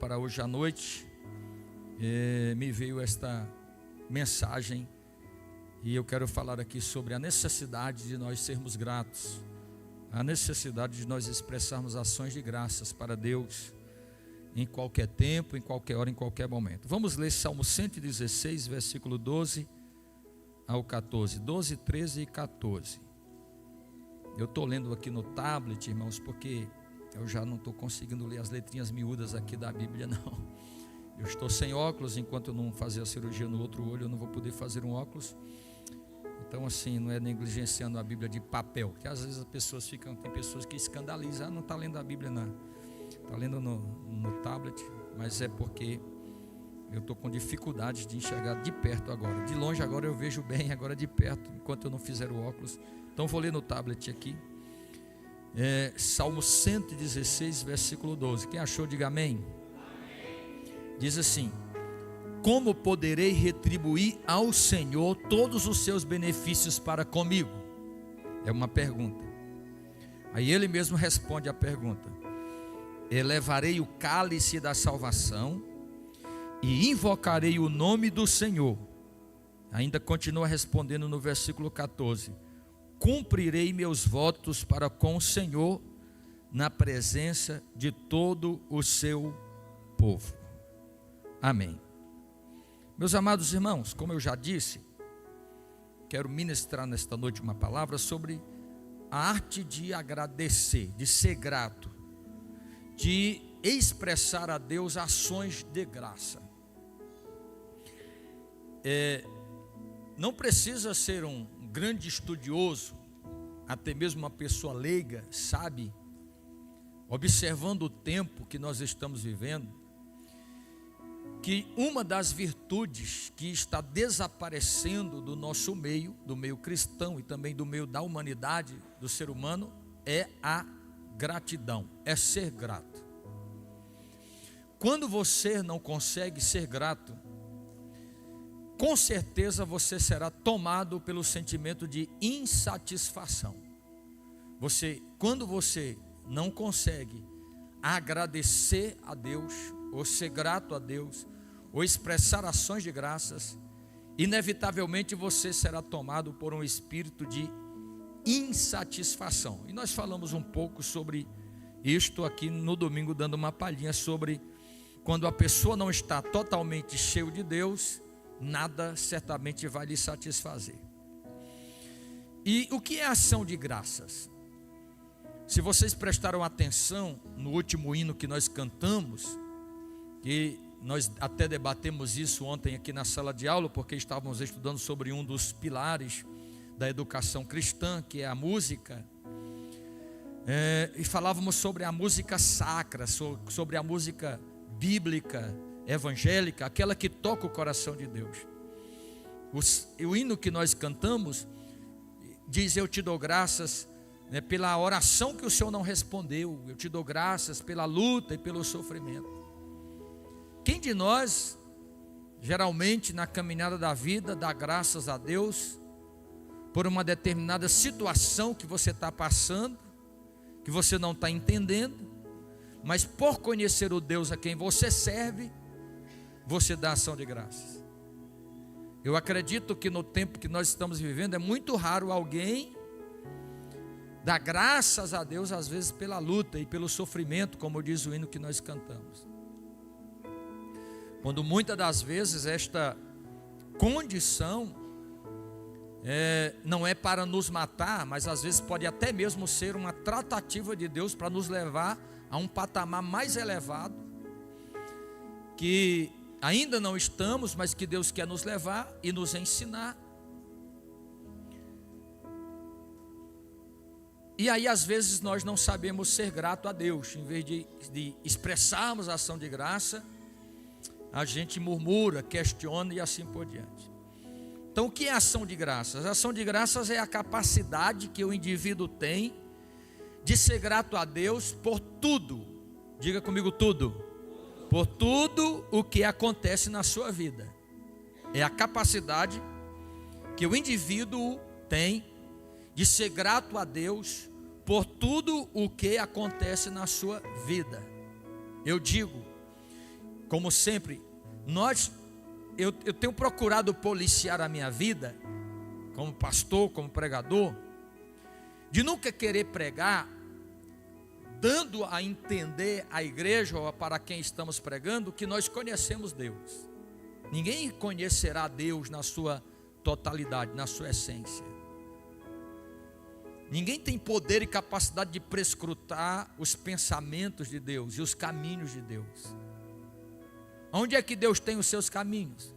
Para hoje à noite, me veio esta mensagem e eu quero falar aqui sobre a necessidade de nós sermos gratos, a necessidade de nós expressarmos ações de graças para Deus em qualquer tempo, em qualquer hora, em qualquer momento. Vamos ler Salmo 116, versículo 12 ao 14, 12, 13 e 14. Eu estou lendo aqui no tablet, irmãos, porque eu já não estou conseguindo ler as letrinhas miúdas aqui da Bíblia, não. Eu estou sem óculos, enquanto eu não fazer a cirurgia no outro olho, eu não vou poder fazer um óculos. Então, assim, não é negligenciando a Bíblia de papel, que às vezes as pessoas ficam, tem pessoas que escandalizam, não está lendo a Bíblia, não. Está lendo no tablet, mas é porque eu estou com dificuldade de enxergar de perto agora. De longe agora eu vejo bem, agora de perto, enquanto eu não fizer o óculos. Então vou ler no tablet aqui. Salmo 116, versículo 12. Quem achou, diga amém. Diz assim: como poderei retribuir ao Senhor todos os seus benefícios para comigo? É uma pergunta. Aí ele mesmo responde a pergunta: elevarei o cálice da salvação e invocarei o nome do Senhor. Ainda continua respondendo no versículo 14: cumprirei meus votos para com o Senhor na presença de todo o seu povo. Amém. Meus amados irmãos, como eu já disse, quero ministrar nesta noite uma palavra sobre a arte de agradecer, de ser grato, de expressar a Deus ações de graça. Não precisa ser um grande estudioso, até mesmo uma pessoa leiga, sabe, observando o tempo que nós estamos vivendo, que uma das virtudes que está desaparecendo do nosso meio, do meio cristão e também do meio da humanidade, do ser humano, é a gratidão, é ser grato. Quando você não consegue ser grato, com certeza você será tomado pelo sentimento de insatisfação. Quando você não consegue agradecer a Deus, ou ser grato a Deus, ou expressar ações de graças, inevitavelmente você será tomado por um espírito de insatisfação. E nós falamos um pouco sobre isto aqui no domingo, dando uma palhinha sobre quando a pessoa não está totalmente cheia de Deus, nada certamente vai lhe satisfazer. E o que é ação de graças? Se vocês prestaram atenção no último hino que nós cantamos, que nós até debatemos isso ontem aqui na sala de aula, porque estávamos estudando sobre um dos pilares da educação cristã, que é a música, e falávamos sobre a música sacra, sobre a música bíblica, evangélica, aquela que toca o coração de Deus. O hino que nós cantamos diz: eu te dou graças, pela oração que o Senhor não respondeu, eu te dou graças pela luta e pelo sofrimento. Quem de nós, geralmente na caminhada da vida, dá graças a Deus por uma determinada situação que você está passando, que você não está entendendo, mas por conhecer o Deus a quem você serve, você dá ação de graças? Eu acredito que no tempo que nós estamos vivendo é muito raro alguém dar graças a Deus, às vezes pela luta e pelo sofrimento, como diz o hino que nós cantamos. Quando muitas das vezes esta condição não é para nos matar, mas às vezes pode até mesmo ser uma tratativa de Deus para nos levar a um patamar mais elevado, que ainda não estamos, mas que Deus quer nos levar e nos ensinar. E aí às vezes nós não sabemos ser grato a Deus. Em vez de expressarmos a ação de graça, a gente murmura, questiona e assim por diante. Então o que é ação de graças? A ação de graças é a capacidade que o indivíduo tem de ser grato a Deus por tudo. Diga comigo, tudo. Por tudo o que acontece na sua vida. É a capacidade que o indivíduo tem de ser grato a Deus por tudo o que acontece na sua vida. Eu digo como sempre, eu tenho procurado policiar a minha vida, como pastor, como pregador, de nunca querer pregar, dando a entender à igreja ou para quem estamos pregando, que nós conhecemos Deus. Ninguém conhecerá Deus na sua totalidade, na sua essência. Ninguém tem poder e capacidade de prescrutar os pensamentos de Deus e os caminhos de Deus. Onde é que Deus tem os seus caminhos?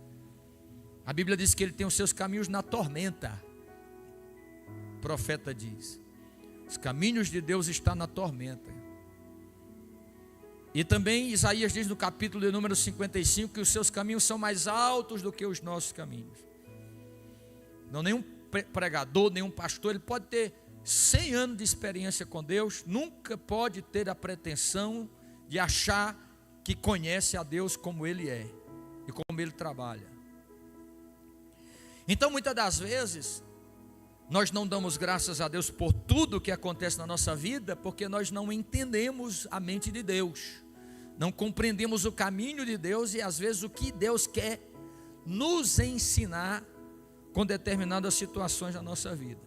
A Bíblia diz que Ele tem os seus caminhos na tormenta. O profeta diz: os caminhos de Deus estão na tormenta. E também Isaías diz no capítulo de número 55 que os seus caminhos são mais altos do que os nossos caminhos. Não, nenhum pregador, nenhum pastor, ele pode ter 100 anos de experiência com Deus, nunca pode ter a pretensão de achar que conhece a Deus como Ele é e como Ele trabalha. Então, muitas das vezes, nós não damos graças a Deus por tudo que acontece na nossa vida, porque nós não entendemos a mente de Deus, não compreendemos o caminho de Deus e às vezes o que Deus quer nos ensinar com determinadas situações da nossa vida.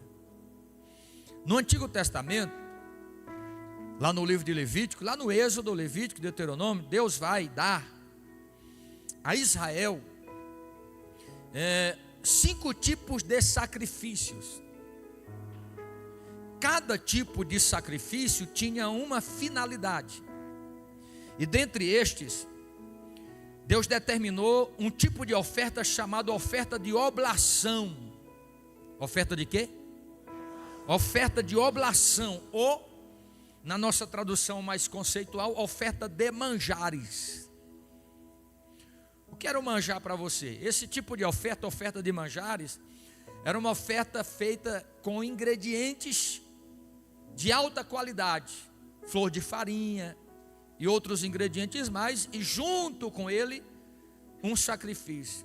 No Antigo Testamento, lá no livro de Levítico, lá no Êxodo, Levítico, Deuteronômio, Deus vai dar a Israel 5 tipos de sacrifícios. Cada tipo de sacrifício tinha uma finalidade. E dentre estes, Deus determinou um tipo de oferta chamada oferta de oblação. Oferta de quê? Oferta de oblação, ou, na nossa tradução mais conceitual, oferta de manjares. O que era o manjar para você? Esse tipo de oferta, oferta de manjares, era uma oferta feita com ingredientes de alta qualidade, flor de farinha e outros ingredientes mais, e junto com ele, um sacrifício.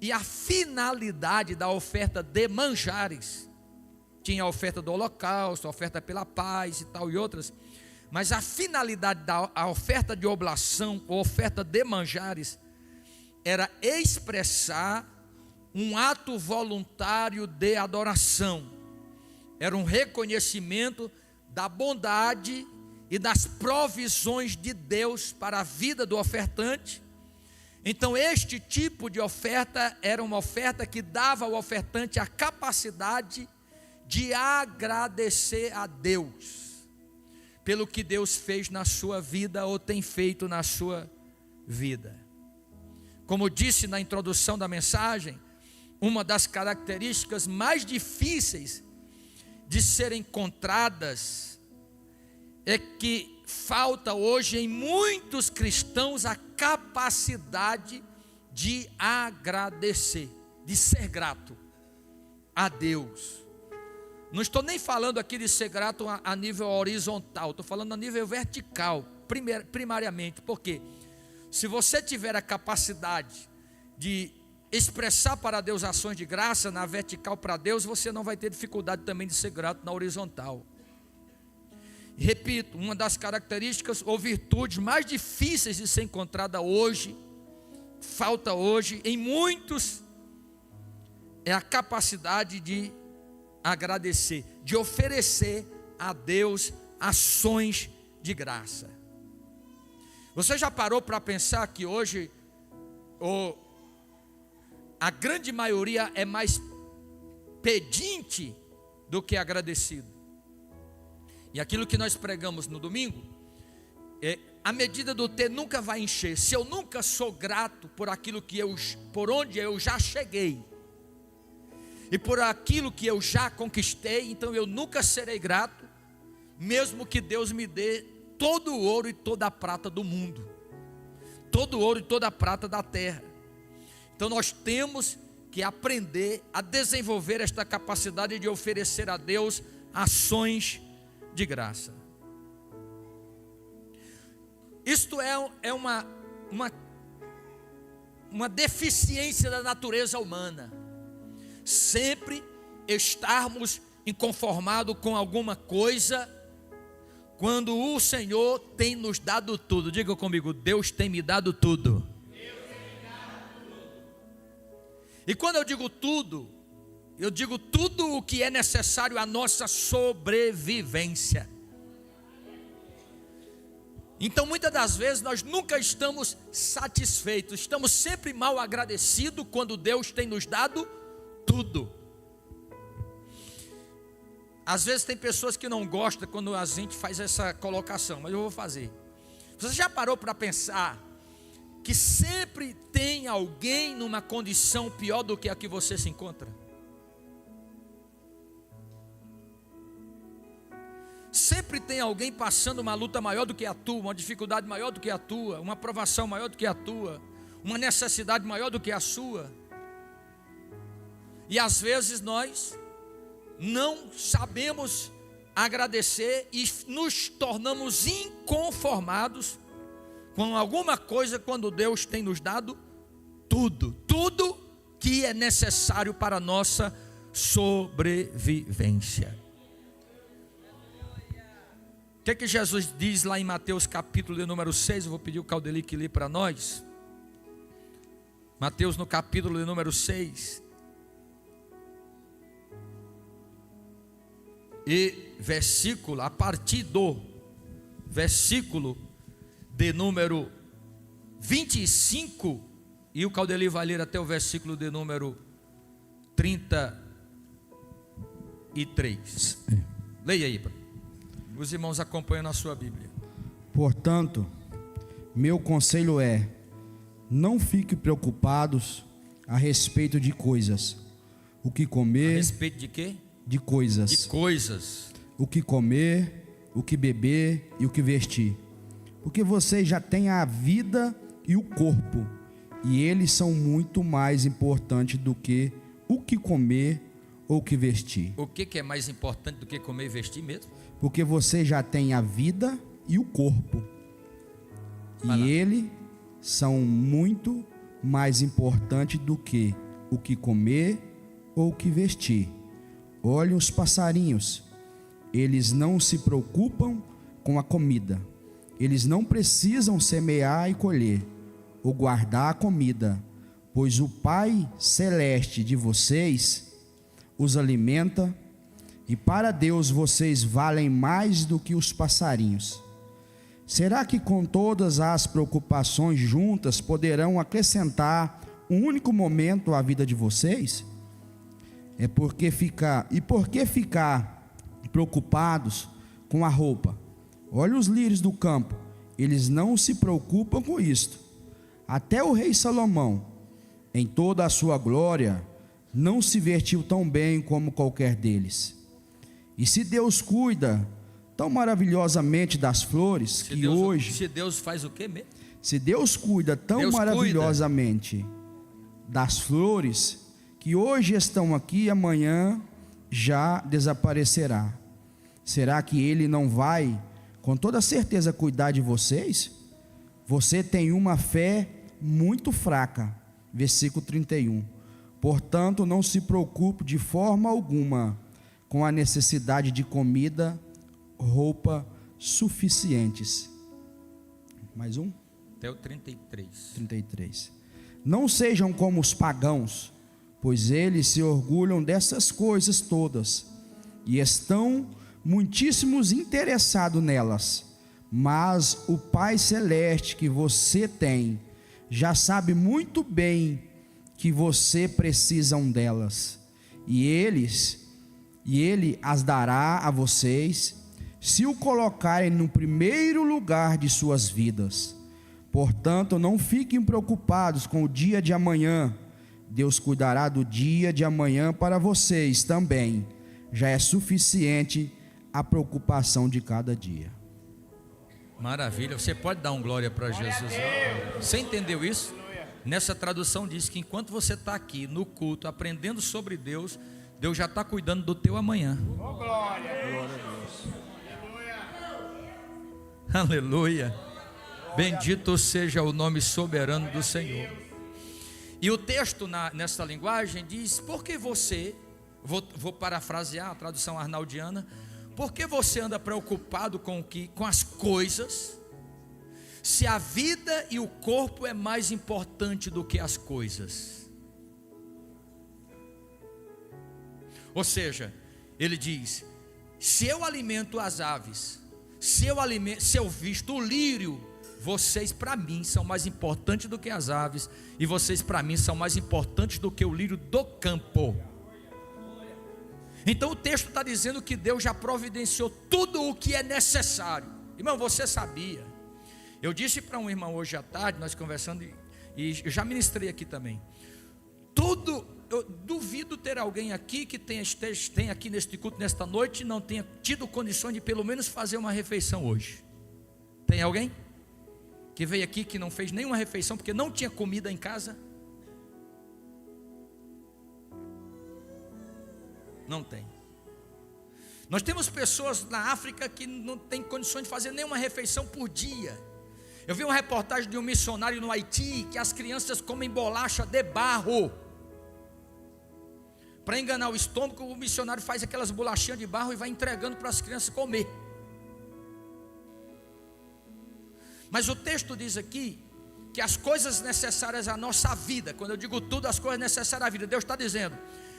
E a finalidade da oferta de manjares, tinha a oferta do holocausto, a oferta pela paz e tal e outras, mas a finalidade da oferta de oblação, ou oferta de manjares, era expressar um ato voluntário de adoração, era um reconhecimento da bondade e das provisões de Deus para a vida do ofertante. Então este tipo de oferta era uma oferta que dava ao ofertante a capacidade de agradecer a Deus pelo que Deus fez na sua vida ou tem feito na sua vida. Como disse na introdução da mensagem, uma das características mais difíceis de serem encontradas é que falta hoje em muitos cristãos a capacidade de agradecer, de ser grato a Deus. Não estou nem falando aqui de ser grato a nível horizontal, estou falando a nível vertical, primariamente, porque se você tiver a capacidade de expressar para Deus ações de graça na vertical para Deus, você não vai ter dificuldade também de ser grato na horizontal. E repito, uma das características ou virtudes mais difíceis de ser encontrada hoje, falta hoje em muitos, é a capacidade de agradecer, de oferecer a Deus ações de graça. Você já parou para pensar que hoje a grande maioria é mais pedinte do que agradecido? E aquilo que nós pregamos no domingo, a medida do ter nunca vai encher. Se eu nunca sou grato por aquilo por onde eu já cheguei, e por aquilo que eu já conquistei, então eu nunca serei grato, mesmo que Deus me dê todo o ouro e toda a prata do mundo, todo o ouro e toda a prata da terra. Então nós temos que aprender a desenvolver esta capacidade de oferecer a Deus ações de graça. Isto é uma deficiência da natureza humana. Sempre estarmos inconformados com alguma coisa, quando o Senhor tem nos dado tudo. Diga comigo: Deus tem me dado tudo. E quando eu digo tudo o que é necessário à nossa sobrevivência. Então muitas das vezes nós nunca estamos satisfeitos, estamos sempre mal agradecidos quando Deus tem nos dado tudo. Às vezes tem pessoas que não gostam quando a gente faz essa colocação, mas eu vou fazer. Você já parou para pensar que sempre tem alguém numa condição pior do que a que você se encontra? Sempre tem alguém passando uma luta maior do que a tua, uma dificuldade maior do que a tua, uma provação maior do que a tua, uma necessidade maior do que a sua. E às vezes nós não sabemos agradecer e nos tornamos inconformados com alguma coisa quando Deus tem nos dado tudo que é necessário para a nossa sobrevivência. O que Jesus diz lá em Mateus capítulo de número 6? Eu vou pedir o Caldeli que lê para nós. Mateus no capítulo de número 6. E versículo, a partir do versículo de número 25. E o Caldeli vai ler até o versículo de número 33. Leia aí, os irmãos acompanham na sua Bíblia. Portanto, meu conselho é: não fiquem preocupados a respeito de coisas. O que comer. A respeito de quê? De coisas. De coisas. O que comer, o que beber e o que vestir. Porque vocês já têm a vida e o corpo, e eles são muito mais importantes do que o que comer ou o que vestir. O que é mais importante do que comer e vestir mesmo? Porque você já tem a vida e o corpo, e eles são muito mais importantes do que o que comer ou o que vestir. Olhem os passarinhos, eles não se preocupam com a comida, eles não precisam semear e colher, ou guardar a comida, pois o Pai Celeste de vocês os alimenta. E para Deus vocês valem mais do que os passarinhos. Será que com todas as preocupações juntas poderão acrescentar um único momento à vida de vocês? Por que ficar preocupados com a roupa? Olha os lírios do campo, eles não se preocupam com isto. Até o rei Salomão, em toda a sua glória, não se vestiu tão bem como qualquer deles. E se Deus cuida tão maravilhosamente das flores, Se Deus faz o quê mesmo? Se Deus cuida tão maravilhosamente das flores, que hoje estão aqui e amanhã já desaparecerá, será que Ele não vai, com toda certeza, cuidar de vocês? Você tem uma fé muito fraca. Versículo 31. Portanto, não se preocupe de forma alguma com a necessidade de comida, roupa suficientes. Mais um? Até o 33. 33. Não sejam como os pagãos, pois eles se orgulham dessas coisas todas e estão muitíssimos interessados nelas. Mas o Pai Celeste que você tem já sabe muito bem que você precisa delas, e Ele as dará a vocês, se o colocarem no primeiro lugar de suas vidas. Portanto, não fiquem preocupados com o dia de amanhã. Deus cuidará do dia de amanhã para vocês também. Já é suficiente a preocupação de cada dia. Maravilha, você pode dar um glória para Jesus. Você entendeu isso? Nessa tradução diz que enquanto você está aqui no culto, aprendendo sobre Deus, Deus já está cuidando do teu amanhã. Oh, glória a Deus. Aleluia. Bendito seja o nome soberano do Senhor. E o texto nessa linguagem diz: porque você, vou parafrasear a tradução arnaldiana, Por que você anda preocupado com as coisas, se a vida e o corpo é mais importante do que as coisas? Ou seja, ele diz: se eu alimento as aves, se eu visto o lírio, vocês para mim são mais importantes do que as aves, e vocês para mim são mais importantes do que o lírio do campo. Então o texto está dizendo que Deus já providenciou tudo o que é necessário. Irmão, você sabia? Eu disse para um irmão hoje à tarde, nós conversando, e já ministrei aqui também. Eu duvido ter alguém aqui que tenha aqui neste culto, nesta noite, e não tenha tido condições de pelo menos fazer uma refeição hoje. Tem alguém que veio aqui que não fez nenhuma refeição porque não tinha comida em casa? Não tem. Nós temos pessoas na África que não têm condições de fazer nenhuma refeição por dia. Eu vi uma reportagem de um missionário no Haiti que as crianças comem bolacha de barro. Para enganar o estômago, o missionário faz aquelas bolachinhas de barro e vai entregando para as crianças comer. Mas o texto diz aqui que as coisas necessárias à nossa vida, quando eu digo tudo, as coisas necessárias à vida, Deus está dizendo: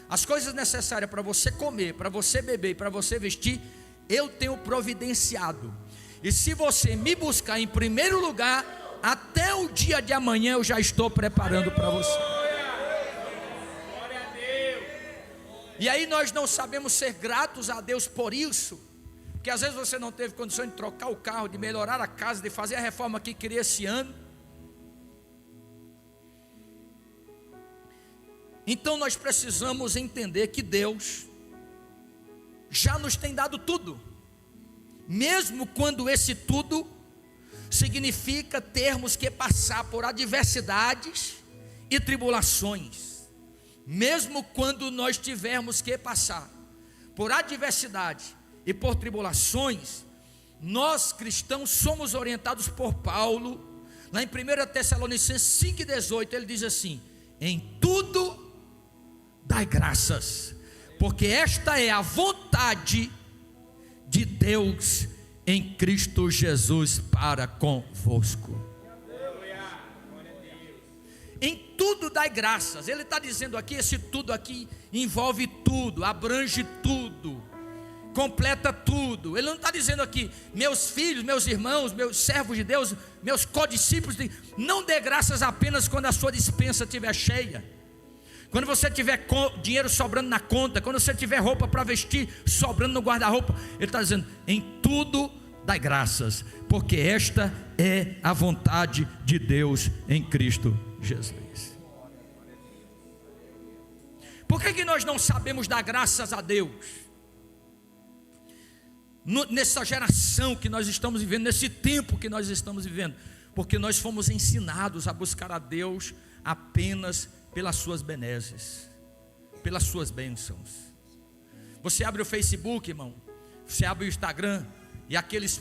as coisas necessárias para você comer, para você beber, para você vestir, eu tenho providenciado. E se você me buscar em primeiro lugar, até o dia de amanhã eu já estou preparando para você. E aí nós não sabemos ser gratos a Deus por isso, porque às vezes você não teve condições de trocar o carro, de melhorar a casa, de fazer a reforma que queria esse ano. Então nós precisamos entender que Deus já nos tem dado tudo, mesmo quando esse tudo significa termos que passar por adversidades e tribulações. Mesmo quando nós tivermos que passar por adversidade e por tribulações, nós cristãos somos orientados por Paulo, lá em 1 Tessalonicenses 5,18, ele diz assim: em tudo dai graças, porque esta é a vontade de Deus em Cristo Jesus para convosco. Em tudo dai graças. Ele está dizendo aqui, esse tudo aqui envolve tudo, abrange tudo, completa tudo. Ele não está dizendo aqui: meus filhos, meus irmãos, meus servos de Deus, meus codiscípulos, não dê graças apenas quando a sua despensa estiver cheia, quando você tiver dinheiro sobrando na conta, quando você tiver roupa para vestir sobrando no guarda-roupa. Ele está dizendo: em tudo dai graças, porque esta é a vontade de Deus em Cristo Jesus. Por que nós não sabemos dar graças a Deus nessa geração que nós estamos vivendo, nesse tempo que nós estamos vivendo? Porque nós fomos ensinados a buscar a Deus apenas pelas suas benesses, pelas suas bênçãos. Você abre o Facebook, irmão, você abre o Instagram, e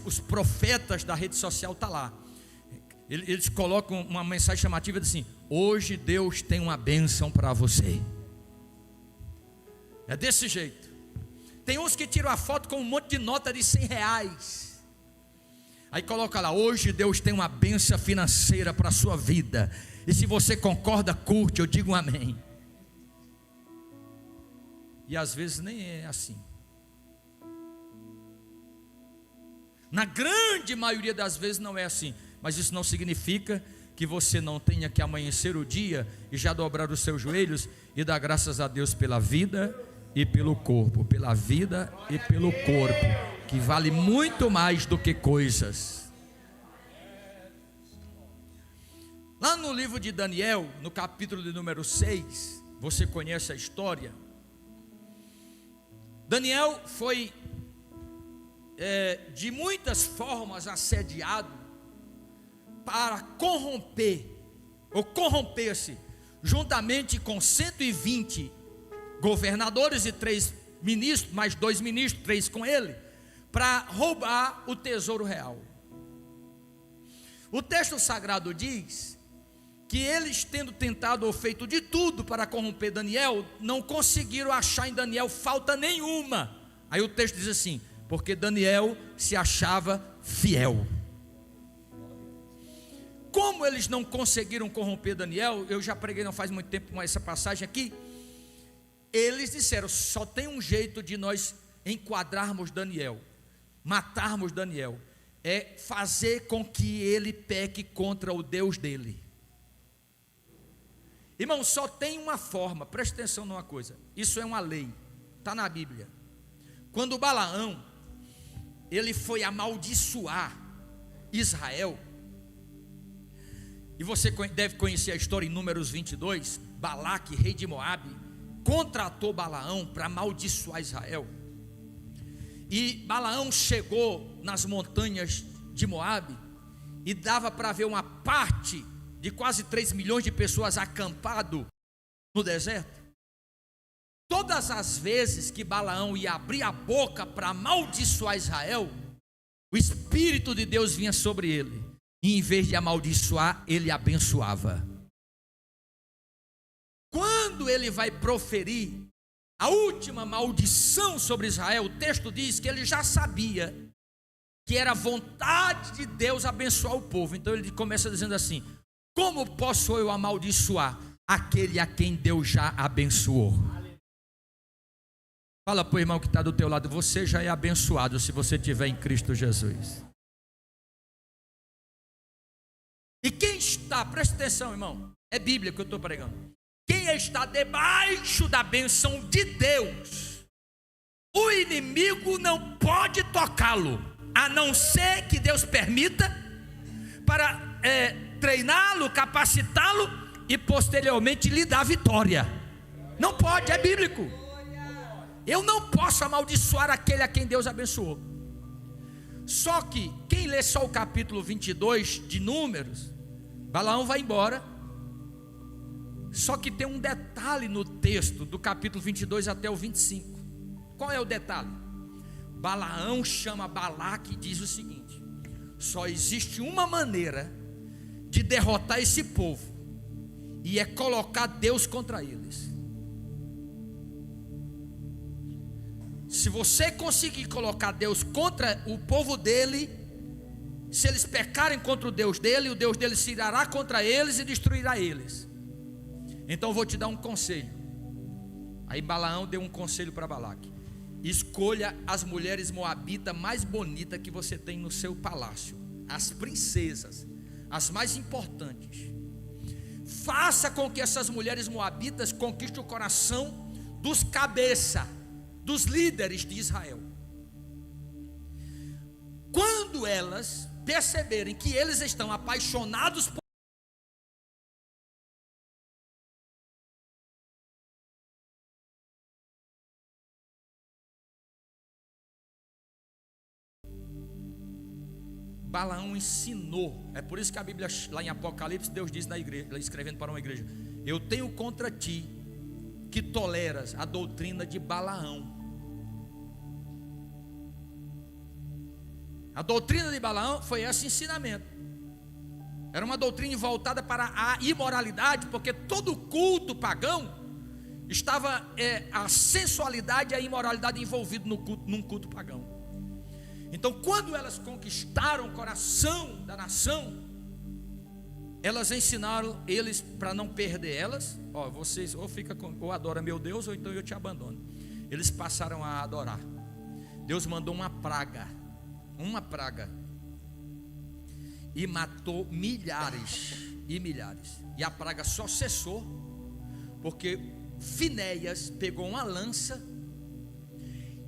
os profetas da rede social estão lá. Eles colocam uma mensagem chamativa assim: hoje Deus tem uma bênção para você. É desse jeito. Tem uns que tiram a foto com um monte de nota de R$100. Aí coloca lá: hoje Deus tem uma bênção financeira para a sua vida. E se você concorda, curte, eu digo amém. E às vezes nem é assim. Na grande maioria das vezes não é assim. Mas isso não significa que você não tenha que amanhecer o dia e já dobrar os seus joelhos e dar graças a Deus pela vida e pelo corpo. Pela vida e pelo corpo, que vale muito mais do que coisas. Lá no livro de Daniel, no capítulo de número 6, você conhece a história. Daniel foi de muitas formas assediado para corromper-se, juntamente com 120 governadores e 3 ministros, mais 2 ministros, 3 com ele, para roubar o tesouro real. O texto sagrado diz que eles, tendo tentado ou feito de tudo para corromper Daniel, não conseguiram achar em Daniel falta nenhuma. Aí o texto diz assim: porque Daniel se achava fiel. Como eles não conseguiram corromper Daniel, eu já preguei não faz muito tempo com essa passagem aqui. Eles disseram: só tem um jeito de nós enquadrarmos Daniel, matarmos Daniel, é fazer com que ele peque contra o Deus dele. Irmão, só tem uma forma, preste atenção numa coisa, isso é uma lei, está na Bíblia. Quando Balaão, ele foi amaldiçoar Israel, e você deve conhecer a história em Números 22, Balaque, rei de Moabe, contratou Balaão para amaldiçoar Israel. E Balaão chegou nas montanhas de Moabe e dava para ver uma parte de quase 3 milhões de pessoas acampado no deserto. Todas as vezes que Balaão ia abrir a boca para amaldiçoar Israel, o Espírito de Deus vinha sobre ele, e em vez de amaldiçoar, ele abençoava. Quando ele vai proferir a última maldição sobre Israel, o texto diz que ele já sabia que era vontade de Deus abençoar o povo. Então ele começa dizendo assim: como posso eu amaldiçoar aquele a quem Deus já abençoou? Fala para o irmão que está do teu lado: você já é abençoado se você estiver em Cristo Jesus. E quem está, presta atenção, irmão, é Bíblia que eu estou pregando. Quem está debaixo da bênção de Deus, o inimigo não pode tocá-lo, a não ser que Deus permita, para treiná-lo, capacitá-lo e posteriormente lhe dar vitória. Não pode, é bíblico. Eu não posso amaldiçoar aquele a quem Deus abençoou. Só que quem lê só o capítulo 22 de Números, Balaão vai embora. Só que tem um detalhe no texto do capítulo 22 até o 25. Qual é o detalhe? Balaão chama Balaque e diz o seguinte: só existe uma maneira de derrotar esse povo, e é colocar Deus contra eles. Se você conseguir colocar Deus contra o povo dele, se eles pecarem contra o Deus dele se irá contra eles e destruirá eles. Então eu vou te dar um conselho. Aí Balaão deu um conselho para Balaque: escolha as mulheres moabitas mais bonitas que você tem no seu palácio, as princesas, as mais importantes. Faça com que essas mulheres moabitas conquistem o coração dos cabeças, dos líderes de Israel. Quando elas perceberem que eles estão apaixonados por Balaão ensinou. É por isso que a Bíblia, lá em Apocalipse, Deus diz na igreja, escrevendo para uma igreja: eu tenho contra ti que toleras a doutrina de Balaão. A doutrina de Balaão foi esse ensinamento. Era uma doutrina voltada para a imoralidade, porque todo culto pagão estava a sensualidade e a imoralidade envolvido num culto pagão. Então, quando elas conquistaram o coração da nação, elas ensinaram eles para não perder elas. Vocês ou adora meu Deus, ou então eu te abandono. Eles passaram a adorar. Deus mandou uma praga, e matou milhares e milhares. E a praga só cessou porque Finéias pegou uma lança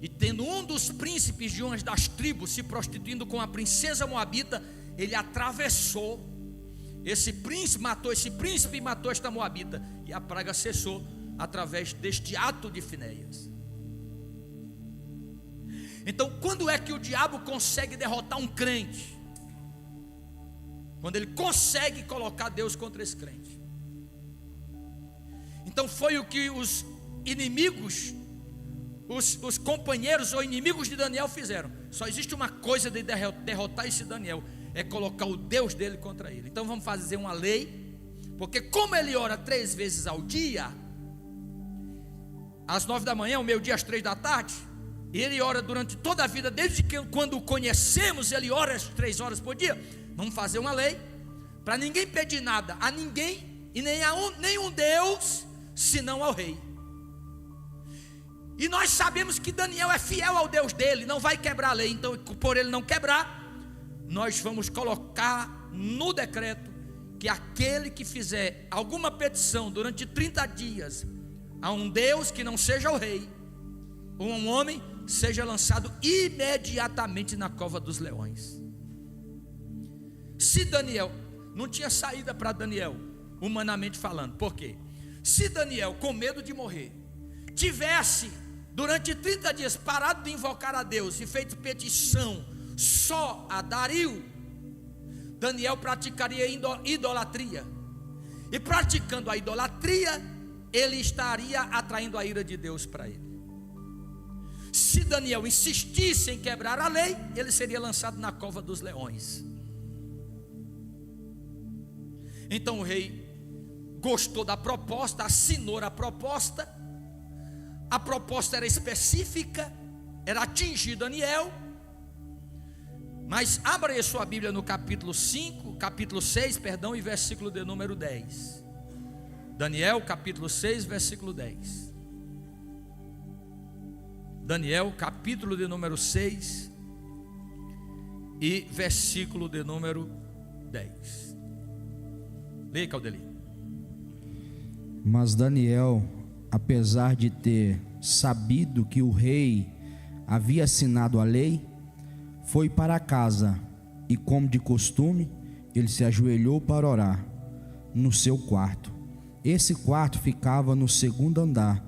e, tendo um dos príncipes de uma das tribos se prostituindo com a princesa moabita, ele atravessou esse príncipe, matou esse príncipe e matou esta moabita, e a praga cessou através deste ato de Finéias. Então, quando é que o diabo consegue derrotar um crente? Quando ele consegue colocar Deus contra esse crente. Então foi o que os inimigos, os companheiros ou inimigos de Daniel fizeram. Só existe uma coisa de derrotar esse Daniel: é colocar o Deus dele contra ele. Então vamos fazer uma lei, porque como ele ora 3 vezes ao dia, às 9 da manhã, ao meio-dia, às 3 da tarde, Ele ora durante toda a vida, desde que quando o conhecemos, ele ora as 3 horas por dia. Vamos fazer uma lei para ninguém pedir nada a ninguém e nem a nenhum Deus, senão ao rei. E nós sabemos que Daniel é fiel ao Deus dele, não vai quebrar a lei. Então, por ele não quebrar, nós vamos colocar no decreto que aquele que fizer alguma petição durante 30 dias a um Deus que não seja o rei, ou um homem, seja lançado imediatamente na cova dos leões. Se Daniel, não tinha saída para Daniel, humanamente falando. Por quê? Se Daniel, com medo de morrer, tivesse durante 30 dias parado de invocar a Deus e feito petição só a Dario, Daniel praticaria idolatria. E praticando a idolatria, ele estaria atraindo a ira de Deus para ele. Se Daniel insistisse em quebrar a lei, ele seria lançado na cova dos leões. Então o rei gostou da proposta, assinou a proposta. A proposta era específica, era atingir Daniel. Mas abra aí sua Bíblia no capítulo 6, e versículo de número 10. Daniel, capítulo 6, versículo 10. Daniel, capítulo de número 6 e versículo de número 10. Leia, Caldeli. Mas Daniel, apesar de ter sabido que o rei havia assinado a lei, foi para casa e, como de costume, ele se ajoelhou para orar no seu quarto. Esse quarto ficava no 2º andar,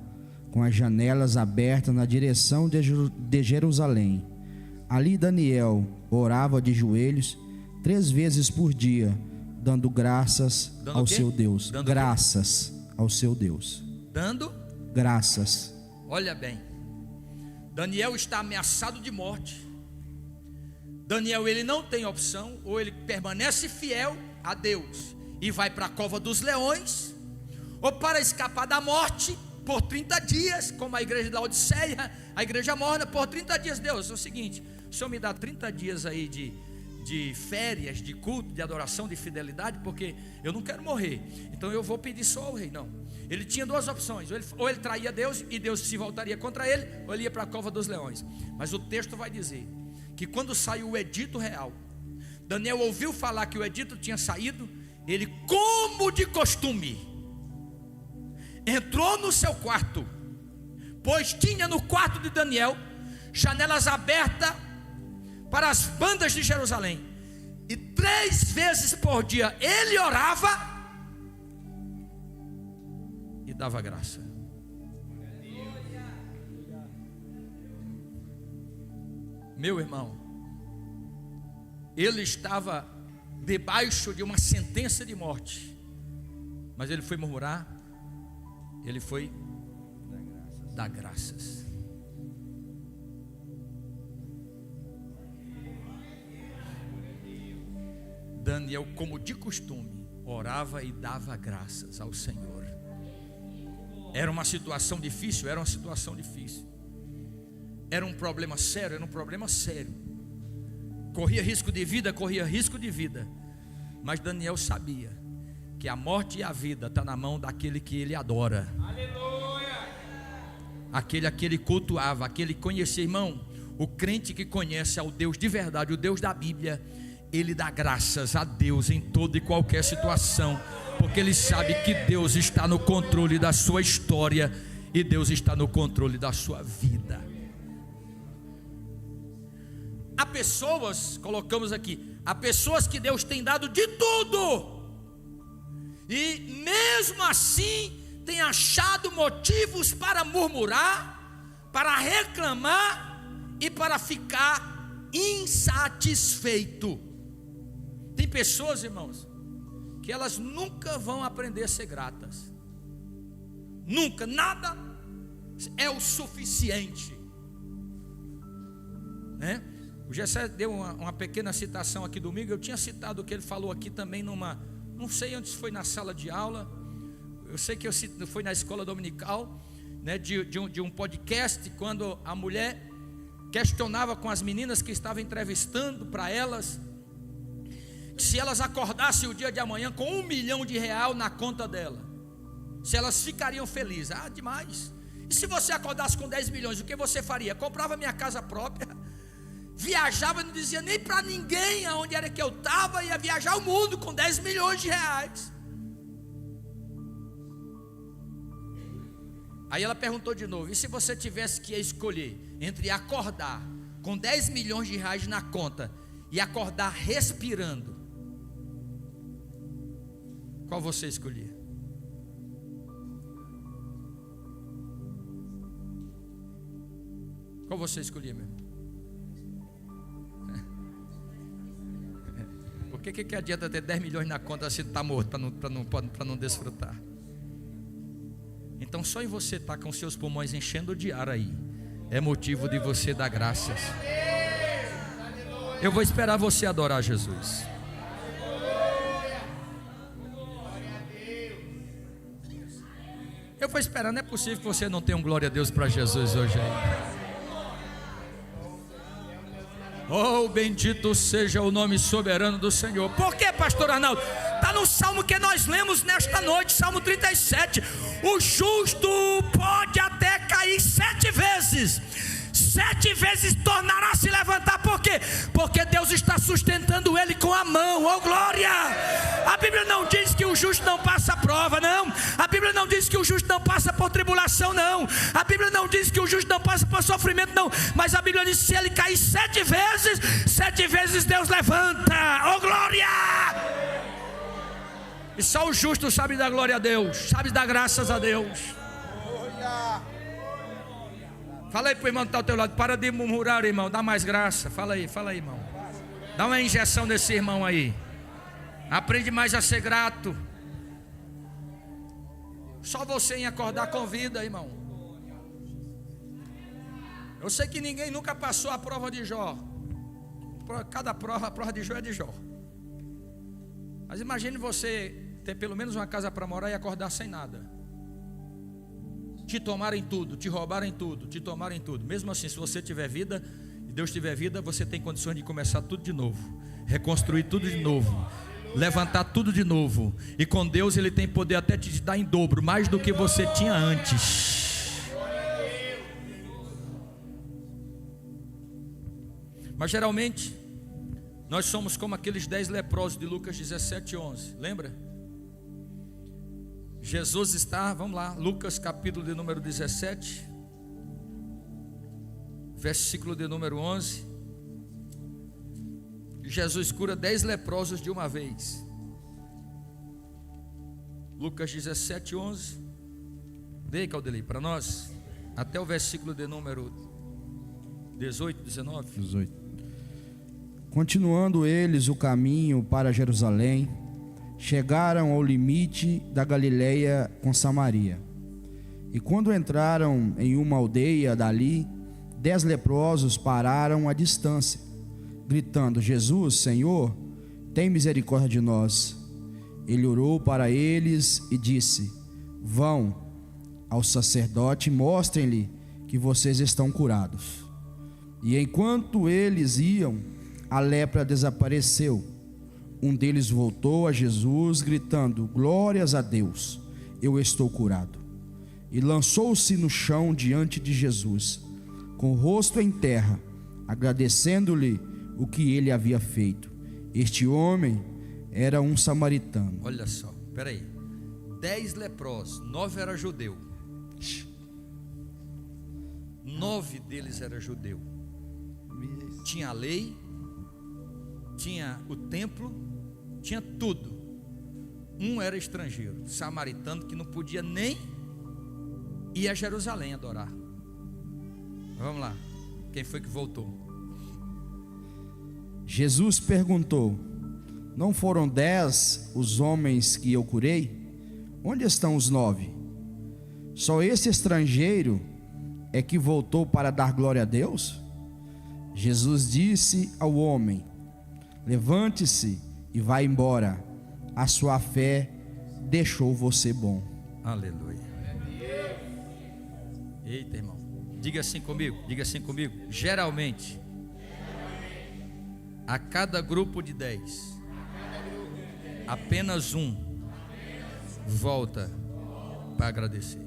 com as janelas abertas na direção de Jerusalém. Ali Daniel orava de joelhos 3 vezes por dia, dando graças ao seu Deus. Graças ao seu Deus. Dando graças. Olha bem, Daniel está ameaçado de morte. Daniel, ele não tem opção: ou ele permanece fiel a Deus e vai para a cova dos leões, ou para escapar da morte por 30 dias, como a igreja da Laodiceia, a igreja morna, por 30 dias. Deus, é o seguinte, o Senhor me dá 30 dias aí de férias, de culto, de adoração, de fidelidade, porque eu não quero morrer, então eu vou pedir só ao rei. Não, ele tinha 2 opções: ou ele traía Deus e Deus se voltaria contra ele, ou ele ia para a cova dos leões. Mas o texto vai dizer que quando saiu o edito real, Daniel ouviu falar que o edito tinha saído. Ele, como de costume, entrou no seu quarto, pois tinha no quarto de Daniel janelas abertas para as bandas de Jerusalém, e 3 vezes por dia ele orava e dava graça. Meu irmão, ele estava debaixo de uma sentença de morte, mas ele foi murmurar, ele foi dar graças. Daniel, como de costume, orava e dava graças ao Senhor. Era uma situação difícil, era um problema sério, corria risco de vida, mas Daniel sabia que a morte e a vida está na mão daquele que ele adora. Aleluia! Aquele que ele cultuava, aquele que conhecia. Irmão, o crente que conhece ao Deus de verdade, o Deus da Bíblia, ele dá graças a Deus em toda e qualquer situação, porque ele sabe que Deus está no controle da sua história e Deus está no controle da sua vida. Há pessoas, colocamos aqui, há pessoas que Deus tem dado de tudo, e mesmo assim tem achado motivos para murmurar, para reclamar e para ficar insatisfeito. Tem pessoas, irmãos, que elas nunca vão aprender a ser gratas. Nunca, nada é o suficiente, né? O Gessé deu uma pequena citação aqui domingo. Eu tinha citado o que ele falou aqui também não sei onde foi, na sala de aula. Eu sei que foi na escola dominical, né, de um podcast, quando a mulher questionava com as meninas que estavam entrevistando para elas, se elas acordassem o dia de amanhã com R$1 milhão na conta dela, se elas ficariam felizes. Ah, demais. E se você acordasse com 10 milhões, o que você faria? Comprava minha casa própria, viajava, não dizia nem para ninguém aonde era que eu estava, ia viajar o mundo com 10 milhões de reais. Aí ela perguntou de novo: e se você tivesse que escolher entre acordar com 10 milhões de reais na conta e acordar respirando, qual você escolhia? Qual você escolhia mesmo? Por que adianta ter 10 milhões na conta se está morto, para não desfrutar? Então só em você estar com seus pulmões enchendo de ar aí é motivo de você dar graças. Eu vou esperar você adorar Jesus. Eu vou esperar, não é possível que você não tenha um glória a Deus para Jesus hoje aí. Oh, bendito seja o nome soberano do Senhor. Por que, pastor Arnaldo? Está no salmo que nós lemos nesta noite, Salmo 37. O justo pode até cair 7 vezes, 7 vezes tornará a se levantar. Por quê? Porque Deus está sustentando ele com a mão. Oh glória! A Bíblia não diz que o justo não passa prova, não. A Bíblia não diz que o justo não passa por tribulação, não. A Bíblia não diz que o justo não passa por sofrimento, não. Mas a Bíblia diz que se ele cair 7 vezes, 7 vezes Deus levanta. Oh glória! E só o justo sabe dar glória a Deus, sabe dar graças a Deus. Fala aí para o irmão que está ao teu lado: para de murmurar, irmão, dá mais graça. Fala aí, irmão. Dá uma injeção nesse irmão aí. Aprende mais a ser grato. Só você em acordar com vida, irmão. Eu sei que ninguém nunca passou a prova de Jó. Cada prova, a prova de Jó é de Jó. Mas imagine você ter pelo menos uma casa para morar e acordar sem nada. Te tomarem tudo, te roubarem tudo, te tomarem tudo. Mesmo assim, se você tiver vida e Deus tiver vida, você tem condições de começar tudo de novo, reconstruir tudo de novo, levantar tudo de novo. E com Deus Ele tem poder até te dar em dobro, mais do que você tinha antes. Mas geralmente nós somos como aqueles 10 leprosos de Lucas 17:11. Lembra? Jesus está, vamos lá, Lucas capítulo de número 17, versículo de número 11. Jesus cura 10 leprosos de uma vez. Lucas 17:11. Dê, Caldelei, para nós, até o versículo de número 18, 19. 18. Continuando eles o caminho para Jerusalém, chegaram ao limite da Galileia com Samaria. E quando entraram em uma aldeia dali, 10 leprosos pararam à distância, gritando: Jesus, Senhor, tem misericórdia de nós. Ele orou para eles e disse: vão ao sacerdote e mostrem-lhe que vocês estão curados. E enquanto eles iam, a lepra desapareceu. Um deles voltou a Jesus gritando: glórias a Deus, eu estou curado. E lançou-se no chão diante de Jesus, com o rosto em terra, agradecendo-lhe o que ele havia feito. Este homem era um samaritano. Olha só, peraí, 10 leprosos, 9 era judeu. 9 deles era judeu. Tinha a lei, tinha o templo, tinha tudo. Um era estrangeiro, samaritano, que não podia nem ir a Jerusalém adorar. Vamos lá, quem foi que voltou? Jesus perguntou: não foram 10 os homens que eu curei? Onde estão os 9? Só esse estrangeiro é que voltou para dar glória a Deus? Jesus disse ao homem: levante-se e vá embora, a sua fé deixou você bom. Aleluia. Eita, irmão, Diga assim comigo. Geralmente, a cada grupo de 10, apenas um volta para agradecer.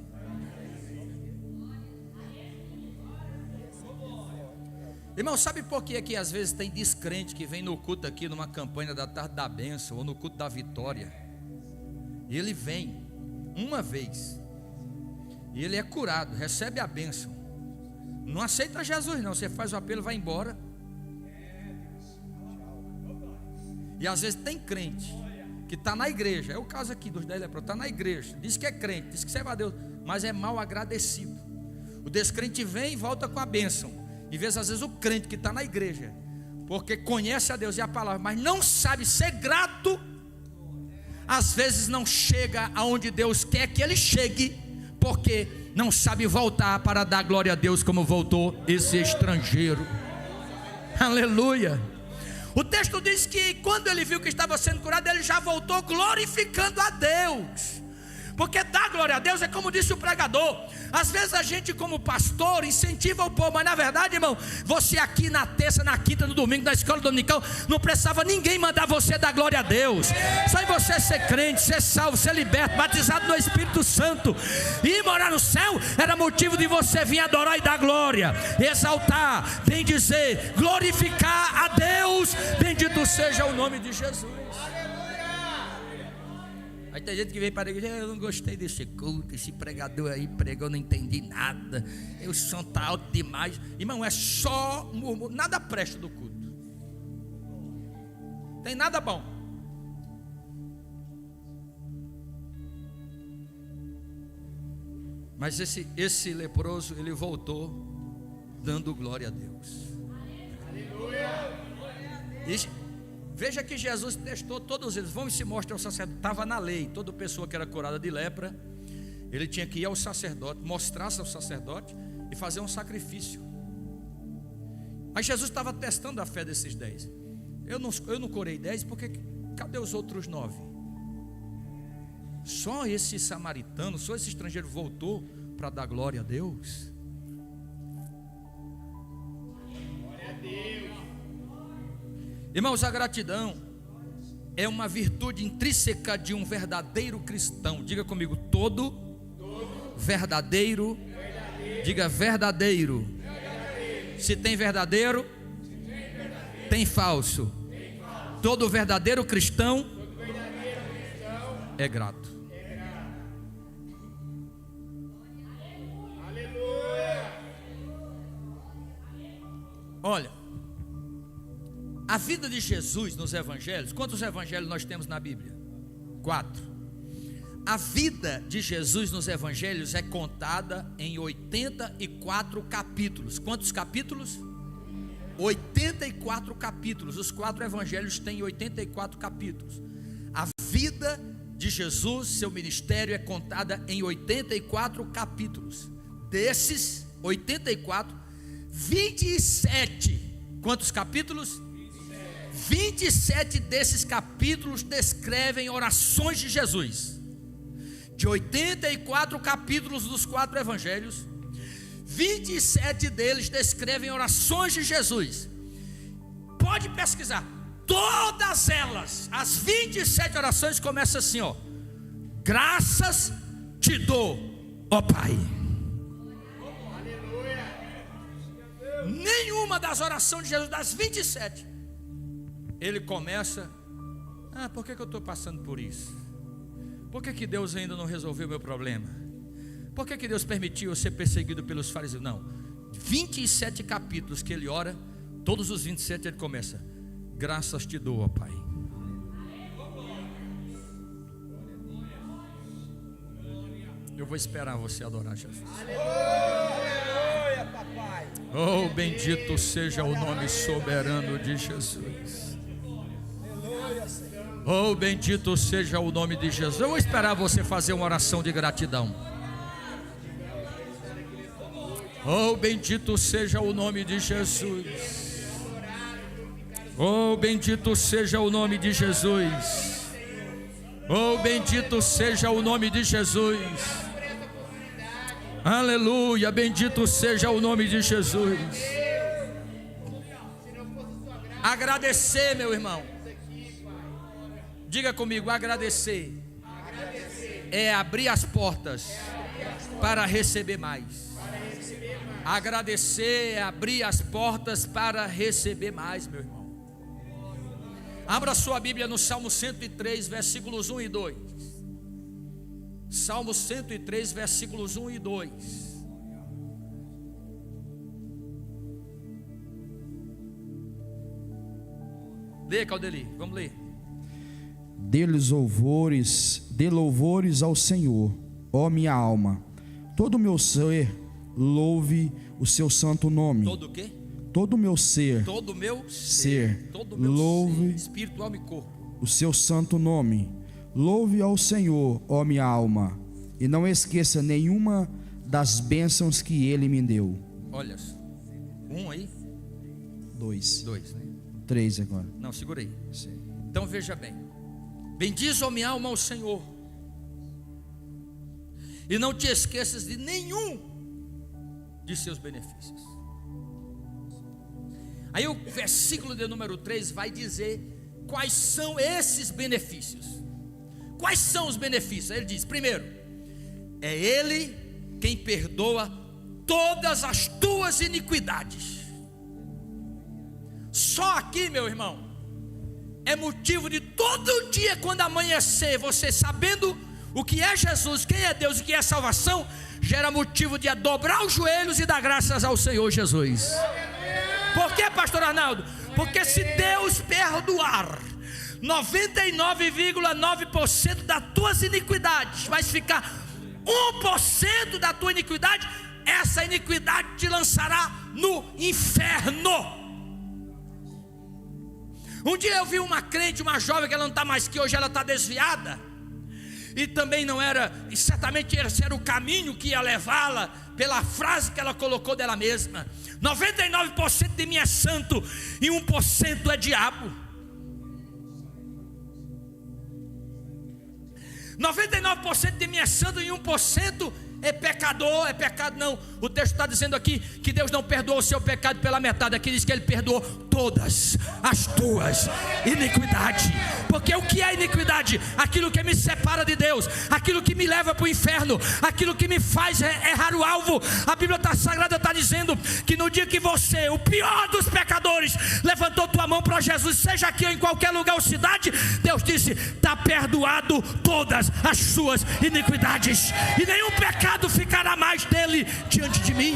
Irmão, sabe por que aqui às vezes tem descrente que vem no culto aqui numa campanha da tarde da bênção ou no culto da vitória? E ele vem uma vez e ele é curado, recebe a bênção, não aceita Jesus não, você faz o apelo e vai embora. E às vezes tem crente que está na igreja, é o caso aqui dos 10 leprosos, está na igreja, diz que é crente, diz que serve a Deus, mas é mal agradecido. O descrente vem e volta com a bênção. E vê às vezes o crente que está na igreja, porque conhece a Deus e a palavra, mas não sabe ser grato, às vezes não chega aonde Deus quer que ele chegue, porque não sabe voltar para dar glória a Deus como voltou esse estrangeiro. Aleluia. O texto diz que quando ele viu que estava sendo curado, ele já voltou glorificando a Deus. Porque dar glória a Deus é como disse o pregador. Às vezes a gente como pastor incentiva o povo, mas na verdade, irmão, você aqui na terça, na quinta, no domingo, na escola dominical, não precisava ninguém mandar você dar glória a Deus. Só em você ser crente, ser salvo, ser liberto, batizado no Espírito Santo e morar no céu, era motivo de você vir adorar e dar glória, exaltar, bem dizer, glorificar a Deus. Bendito seja o nome de Jesus. Aí tem gente que vem para a igreja, eu não gostei desse culto, esse pregador aí pregou, não entendi nada, o som está alto demais. Irmão, é só murmúrio, nada presta do culto, tem nada bom. Mas esse leproso, ele voltou dando glória a Deus. Veja que Jesus testou todos eles. Vamos se mostrar ao sacerdote. Estava na lei, toda pessoa que era curada de lepra, ele tinha que ir ao sacerdote, mostrar-se ao sacerdote e fazer um sacrifício. Mas Jesus estava testando a fé desses 10. Eu não curei 10, porque cadê os outros 9? Só esse samaritano, só esse estrangeiro voltou para dar glória a Deus. Glória a Deus. Irmãos, a gratidão é uma virtude intrínseca de um verdadeiro cristão. Diga comigo, todo verdadeiro. Diga verdadeiro. Se tem verdadeiro, tem falso. Todo verdadeiro cristão é grato. Olha, a vida de Jesus nos evangelhos, quantos evangelhos nós temos na Bíblia? 4. A vida de Jesus nos evangelhos é contada em 84 capítulos. Quantos capítulos? 84 capítulos. Os 4 evangelhos têm 84 capítulos. A vida de Jesus, seu ministério é contada em 84 capítulos. Desses 84, 27. Quantos capítulos? 27 desses capítulos descrevem orações de Jesus. De 84 capítulos dos 4 evangelhos, 27 deles descrevem orações de Jesus. Pode pesquisar, todas elas, as 27 orações começam assim, ó: graças te dou, ó Pai. Nenhuma das orações de Jesus, das 27, ele começa: por que eu estou passando por isso? Por que Deus ainda não resolveu o meu problema? Por que Deus permitiu eu ser perseguido pelos fariseus? Não, 27 capítulos que ele ora, todos os 27 ele começa: graças te dou, ó Pai. Eu vou esperar você adorar Jesus. Oh, bendito seja o nome soberano de Jesus. Oh, bendito seja o nome de Jesus. Eu vou esperar você fazer uma oração de gratidão. Oh, bendito seja o nome de Jesus. Oh, bendito seja o nome de Jesus. Oh, bendito seja o nome de Jesus. Aleluia, bendito seja o nome de Jesus. Agradecer, meu irmão. Diga comigo, agradecer é abrir as portas para receber mais. Agradecer é abrir as portas para receber mais, meu irmão. Abra sua Bíblia no Salmo 103, versículos 1 e 2. Salmo 103, versículos 1 e 2. Lê, Caldeli, vamos ler. Dê louvores ao Senhor, ó minha alma. Todo o meu ser louve o seu santo nome. Todo o quê? Todo o meu ser. Todo o meu ser. Todo o meu louve ser, espírito, alma e corpo. o seu santo nome. Louve ao Senhor, ó minha alma, e não esqueça nenhuma das bênçãos que Ele me deu. Olha, um aí? Dois, né? 3 agora. Não, segura aí. Sim. Então veja bem. Bendiz, ó minha alma, ao Senhor, e não te esqueças de nenhum de seus benefícios. Aí o versículo de número 3 vai dizer quais são esses benefícios. Quais são os benefícios? Ele diz, primeiro, é Ele quem perdoa todas as tuas iniquidades. Só aqui, meu irmão, é motivo de todo dia, quando amanhecer, você sabendo o que é Jesus, quem é Deus e o que é salvação, gera motivo de dobrar os joelhos e dar graças ao Senhor Jesus. Por que, pastor Arnaldo? Porque se Deus perdoar 99,9% das tuas iniquidades, vai ficar 1% da tua iniquidade, essa iniquidade te lançará no inferno. Um dia eu vi uma crente, uma jovem, que ela não está mais aqui, hoje ela está desviada, e também não era, e certamente esse era o caminho que ia levá-la, pela frase que ela colocou dela mesma: 99% de mim é santo e 1% é diabo. 99% de mim é santo e 1% é pecador, é pecado não. O texto está dizendo aqui que Deus não perdoou o seu pecado pela metade. Aqui diz que Ele perdoou todas as tuas iniquidades. Porque o que é iniquidade? Aquilo que me separa de Deus, aquilo que me leva para o inferno, aquilo que me faz errar o alvo. A Bíblia Sagrada está dizendo que no dia que você, o pior dos pecadores, levantou tua mão para Jesus, seja aqui ou em qualquer lugar ou cidade, Deus disse: está perdoado todas as suas iniquidades, e nenhum pecado ficará mais dele diante de mim.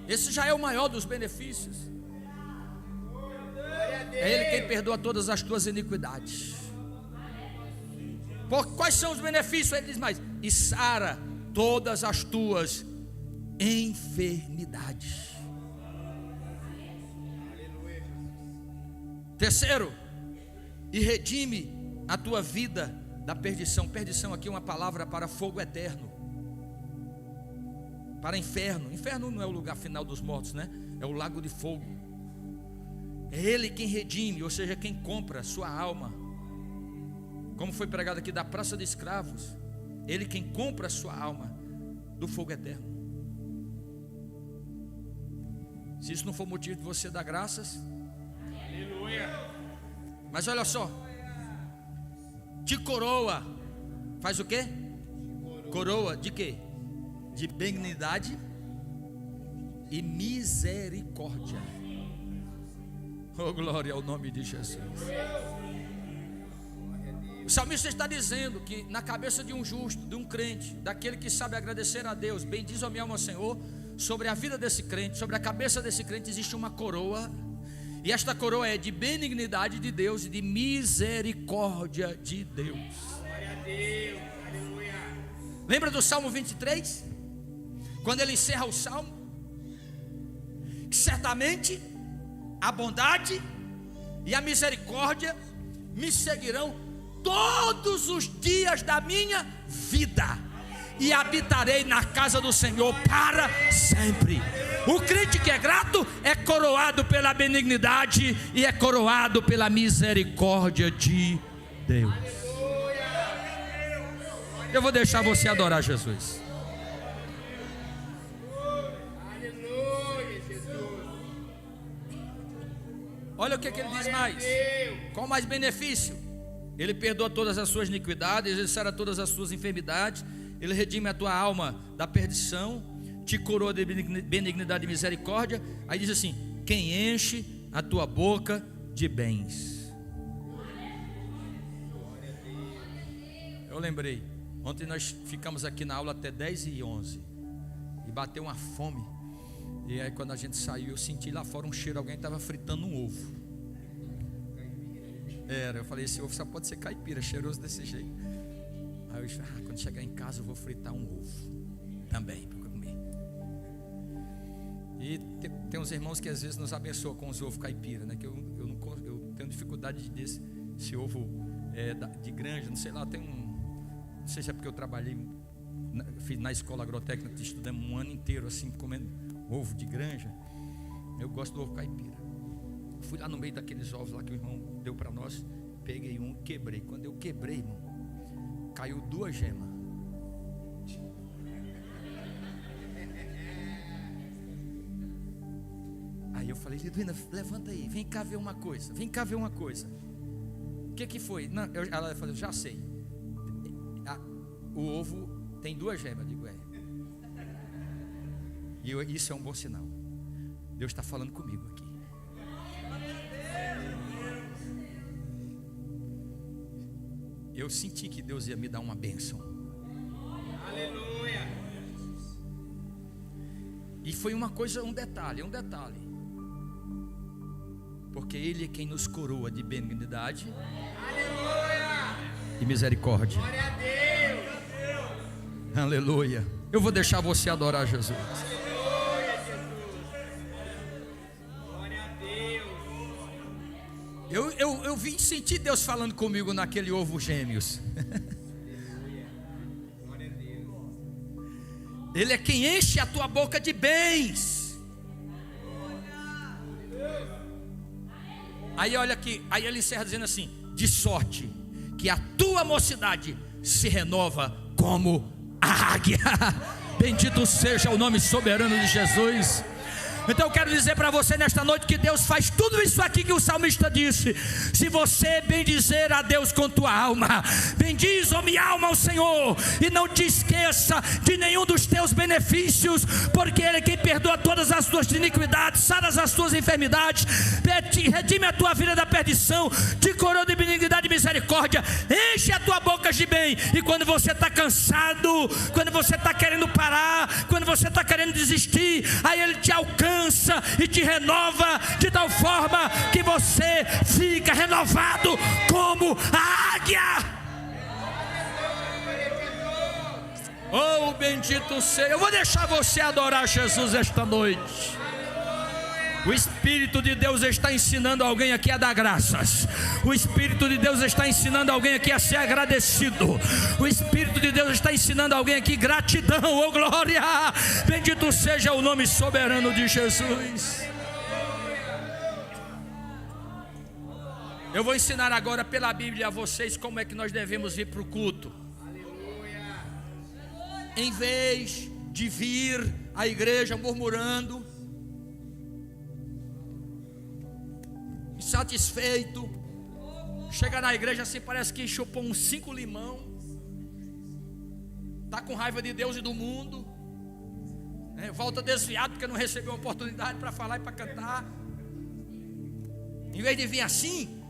Esse já é o maior dos benefícios. É Ele quem perdoa todas as tuas iniquidades. Quais são os benefícios? Ele diz mais: e sara todas as tuas enfermidades. Terceiro, e redime a tua vida da perdição. Perdição aqui é uma palavra para fogo eterno, para inferno. Inferno não é o lugar final dos mortos, né? É o lago de fogo. É Ele quem redime, ou seja, quem compra sua alma. Como foi pregado aqui da praça de escravos, Ele quem compra sua alma do fogo eterno. Se isso não for motivo de você dar graças, aleluia. Mas olha só, te coroa, faz o quê? Coroa de quê? De benignidade e misericórdia. Oh, glória ao nome de Jesus. O salmista está dizendo que na cabeça de um justo, de um crente, daquele que sabe agradecer a Deus, bendiz a minha alma, Senhor, sobre a vida desse crente, sobre a cabeça desse crente existe uma coroa. E esta coroa é de benignidade de Deus e de misericórdia de Deus. Glória a Deus. Aleluia. Lembra do Salmo 23? Quando ele encerra o Salmo, que certamente a bondade e a misericórdia me seguirão todos os dias da minha vida, e habitarei na casa do Senhor para sempre. O crente que é grato é coroado pela benignidade e é coroado pela misericórdia de Deus. Eu vou deixar você adorar Jesus. Olha o que ele diz mais. Qual mais benefício? Ele perdoa todas as suas iniquidades, ele sara todas as suas enfermidades, ele redime a tua alma da perdição, te coroa de benignidade e misericórdia. Aí diz assim: quem enche a tua boca de bens. Eu lembrei, ontem nós ficamos aqui na aula até 10h11 e bateu uma fome. E aí quando a gente saiu, eu senti lá fora um cheiro, alguém estava fritando um ovo. Eu falei, esse ovo só pode ser caipira, cheiroso desse jeito. Aí eu disse, quando chegar em casa eu vou fritar um ovo também para comer. E tem uns irmãos que às vezes nos abençoam com os ovos caipira, né? Que eu tenho dificuldade de dizer esse ovo de granja, não sei lá, não sei se é porque eu trabalhei, fiz na escola agrotécnica, estudamos um ano inteiro assim, comendo ovo de granja. Eu gosto do ovo caipira. Fui lá no meio daqueles ovos lá que o irmão deu para nós, peguei um, quebrei. Quando eu quebrei, irmão, caiu 2 gemas. Aí eu falei, Liduína, levanta aí, vem cá ver uma coisa. O que foi? Não, ela falou, já sei. O ovo tem 2 gemas. Eu digo, E isso é um bom sinal. Deus está falando comigo aqui. Eu senti que Deus ia me dar uma bênção. Aleluia. E foi um detalhe. Porque Ele é quem nos coroa de benignidade, aleluia, e misericórdia. Glória a Deus. Aleluia. Eu vou deixar você adorar Jesus. Aleluia, Jesus. Glória a Deus. Eu vim sentir Deus falando comigo naquele ovo gêmeos. Glória a Deus. Ele é quem enche a tua boca de bens. Aí olha aqui, aí ele encerra dizendo assim: de sorte que a tua mocidade se renova como a águia. Bendito seja o nome soberano de Jesus. Então eu quero dizer para você nesta noite que Deus faz tudo isso aqui que o salmista disse. Se você bendizer a Deus com tua alma, bendiz, ó minha alma, ao Senhor, e não te esqueça de nenhum dos teus benefícios, porque Ele é quem perdoa todas as tuas iniquidades, sara as tuas enfermidades, redime a tua vida da perdição, te coroa de benignidade e misericórdia, enche a tua boca de bem. E quando você está cansado, quando você está querendo parar, quando você está querendo desistir, aí Ele te alcança e te renova de tal forma que você fica renovado como a águia. Oh, bendito seja. Eu vou deixar você adorar Jesus esta noite. O Espírito de Deus está ensinando alguém aqui a dar graças. O Espírito de Deus está ensinando alguém aqui a ser agradecido. O Espírito de Deus está ensinando alguém aqui gratidão, oh glória. Bendito seja o nome soberano de Jesus. Eu vou ensinar agora pela Bíblia a vocês como é que nós devemos vir para o culto. Em vez de vir à igreja murmurando, insatisfeito, chega na igreja assim, parece que chupou uns 5 limão, está com raiva de Deus e do mundo, volta desviado porque não recebeu uma oportunidade para falar e para cantar. Em vez de vir assim,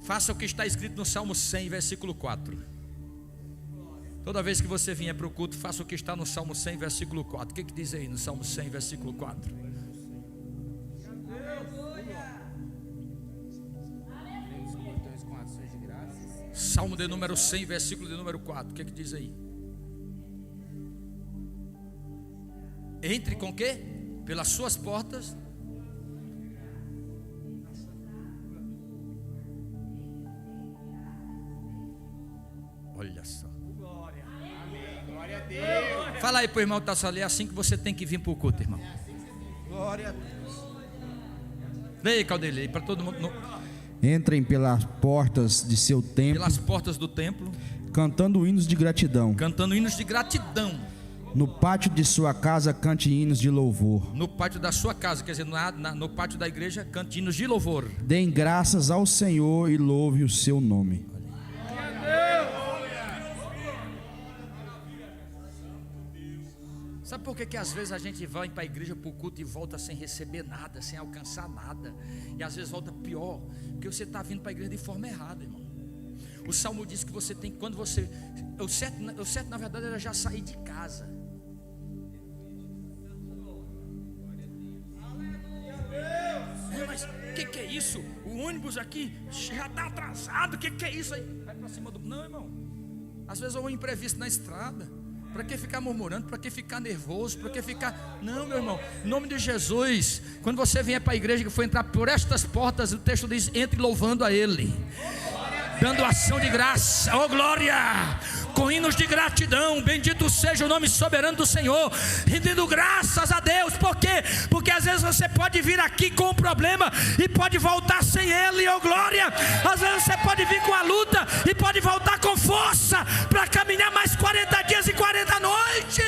faça o que está escrito no Salmo 100, versículo 4. Toda vez que você vier para o culto, faça o que está no Salmo 100, versículo 4. O que diz aí no Salmo 100, versículo 4? Salmo de número 100, versículo de número 4. O que diz aí? Entre com o quê? Pelas suas portas. Olha só. Glória. Amém. Glória a Deus. Fala aí para o irmão que está ali, é assim que você tem que vir para o culto, irmão. Glória a Deus. Leia, Caldelei, para todo mundo. Entrem pelas portas de seu templo, pelas portas do templo, cantando hinos de gratidão. Cantando hinos de gratidão. No pátio de sua casa, cante hinos de louvor. No pátio da sua casa, quer dizer, no pátio da igreja, cante hinos de louvor. Deem graças ao Senhor e louve o seu nome. Sabe por que às vezes a gente vai para a igreja, para o culto e volta sem receber nada, sem alcançar nada? E às vezes volta pior, porque você está vindo para a igreja de forma errada, irmão. O Salmo diz que você tem, quando você... O certo na verdade era já sair de casa. Mas o que é isso? O ônibus aqui já está atrasado, o que é isso aí? Vai para cima do... Não, irmão. Às vezes houve um imprevisto na estrada. Para que ficar murmurando? Para que ficar nervoso? Para que ficar... Não, meu irmão, em nome de Jesus, quando você vier para a igreja, que for entrar por estas portas, o texto diz: entre louvando a Ele, dando ação de graça, oh glória, com hinos de gratidão. Bendito seja o nome soberano do Senhor, rendendo graças a Deus. Por quê? Porque às vezes você pode vir aqui com um problema e pode voltar sem ele, oh glória. Às vezes você pode vir com a luta e pode voltar com força para caminhar mais 40 dias e 40 noites.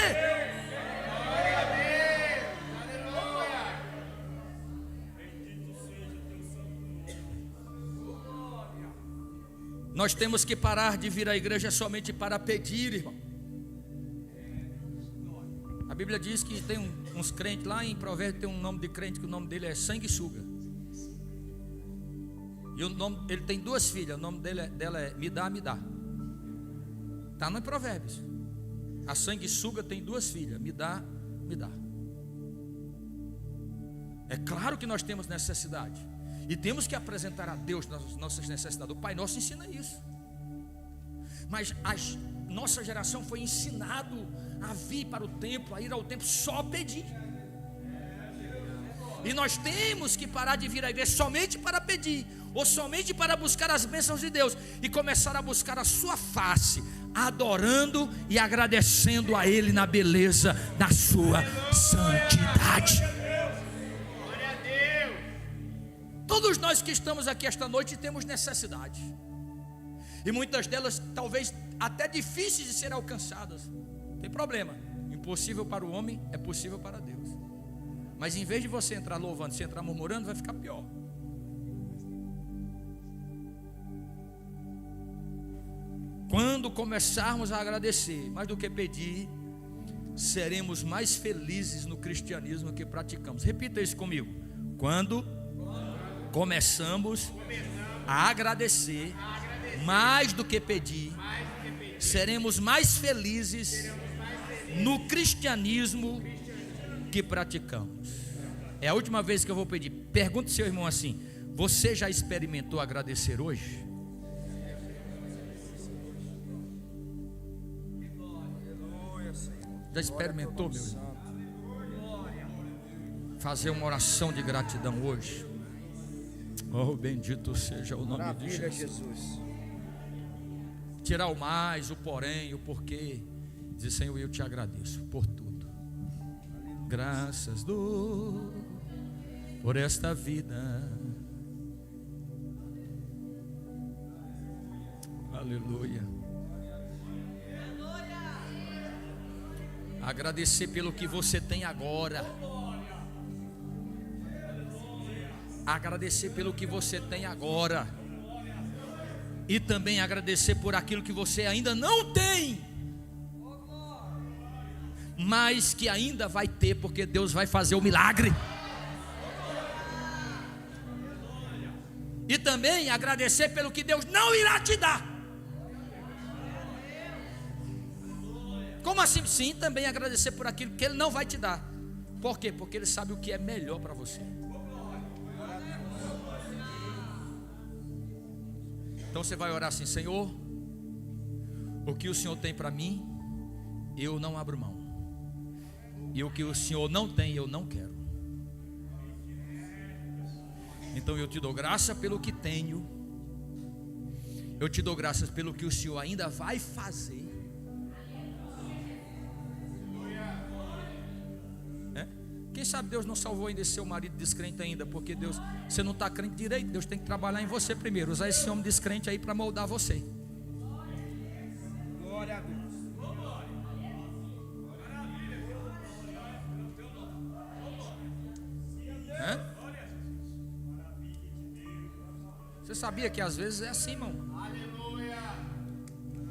Nós temos que parar de vir à igreja somente para pedir, irmão. A Bíblia diz que tem uns crentes lá em Provérbios, tem um nome de crente que o nome dele é sanguessuga. E ele tem 2 filhas, o nome dela é Me Dá, Me Dá. Está no Provérbios. A sanguessuga tem 2 filhas, Me Dá, Me Dá. É claro que nós temos necessidade. E temos que apresentar a Deus nas nossas necessidades. O Pai Nosso ensina isso. Mas nossa geração foi ensinado a vir para o templo, a ir ao templo só pedir. E nós temos que parar de vir à igreja somente para pedir, ou somente para buscar as bênçãos de Deus, e começar a buscar a sua face, adorando e agradecendo a Ele na beleza da sua santidade. Todos nós que estamos aqui esta noite temos necessidade, e muitas delas talvez até difíceis de serem alcançadas. Não tem problema, impossível para o homem é possível para Deus. Mas em vez de você entrar louvando, se entrar murmurando, vai ficar pior. Quando começarmos a agradecer mais do que pedir, seremos mais felizes no cristianismo que praticamos. Repita isso comigo. Quando começamos a agradecer mais do que pedir, seremos mais felizes no cristianismo que praticamos. É a última vez que eu vou pedir. Pergunte ao seu irmão assim: você já experimentou agradecer hoje? Já experimentou, meu irmão? Fazer uma oração de gratidão hoje? Oh, bendito seja o nome de Jesus. Tirar o mais, o porém, o porquê. Dizer: Senhor, eu te agradeço por tudo. Graças dou por esta vida. Aleluia. Agradecer pelo que você tem agora. Agradecer pelo que você tem agora. E também agradecer por aquilo que você ainda não tem, mas que ainda vai ter, porque Deus vai fazer o milagre. E também agradecer pelo que Deus não irá te dar. Como assim? Sim, também agradecer por aquilo que Ele não vai te dar. Por quê? Porque Ele sabe o que é melhor para você. Então você vai orar assim: Senhor, o que o Senhor tem para mim, eu não abro mão. E o que o Senhor não tem, eu não quero. Então eu te dou graça pelo que tenho. Eu te dou graças pelo que o Senhor ainda vai fazer. Quem sabe Deus não salvou ainda esse seu marido descrente ainda, porque Deus, você não está crente direito. Deus tem que trabalhar em você primeiro, usar esse homem descrente aí para moldar você. Glória a Deus. Hã? Você sabia que às vezes é assim, irmão?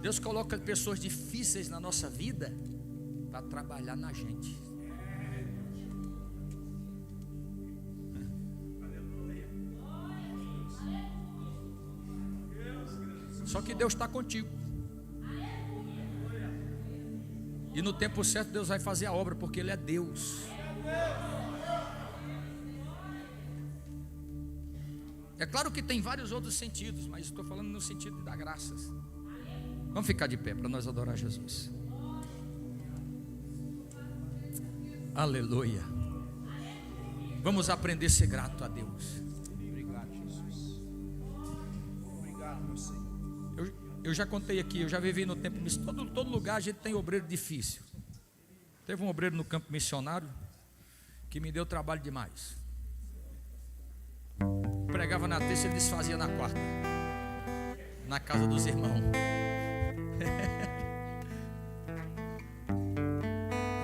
Deus coloca pessoas difíceis na nossa vida para trabalhar na gente. Só que Deus está contigo. E no tempo certo Deus vai fazer a obra, porque Ele é Deus. É claro que tem vários outros sentidos, mas estou falando no sentido de dar graças. Vamos ficar de pé para nós adorar Jesus. Aleluia. Vamos aprender a ser grato a Deus. Obrigado, Jesus. Obrigado, meu Senhor. Eu já contei aqui, eu já vivi no tempo missionário. Todo lugar a gente tem obreiro difícil. Teve um obreiro no campo missionário que me deu trabalho demais. Pregava na terça e ele desfazia na quarta, na casa dos irmãos.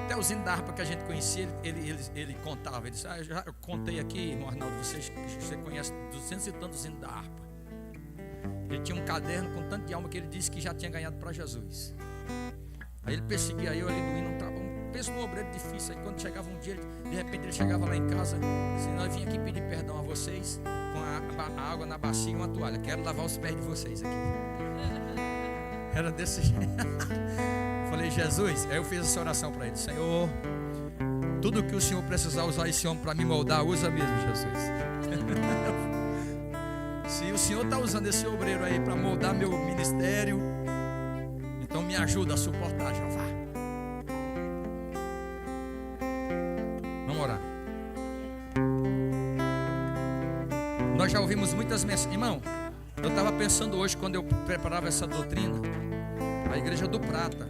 Até os hinos da harpa que a gente conhecia, ele contava. Ele disse: eu contei aqui, irmão Arnaldo, você conhece 200 e tantos hinos da harpa. Ele tinha um caderno com tanto de alma que ele disse que já tinha ganhado para Jesus. Aí ele perseguia eu ali no hino, um trabalho. Pensa num obreiro difícil. Aí quando chegava um dia, de repente ele chegava lá em casa, disse: nós vim aqui pedir perdão a vocês, com a água na bacia e uma toalha. Quero lavar os pés de vocês aqui. Era desse jeito. Falei: Jesus. Aí eu fiz essa oração para ele: Senhor, tudo que o Senhor precisar usar esse homem para me moldar, usa mesmo, Jesus. Se o Senhor está usando esse obreiro aí para moldar meu ministério, então me ajuda a suportar, Jeová. Vamos orar. Nós já ouvimos muitas mensagens. Irmão, eu estava pensando hoje, quando eu preparava essa doutrina, a Igreja do Prata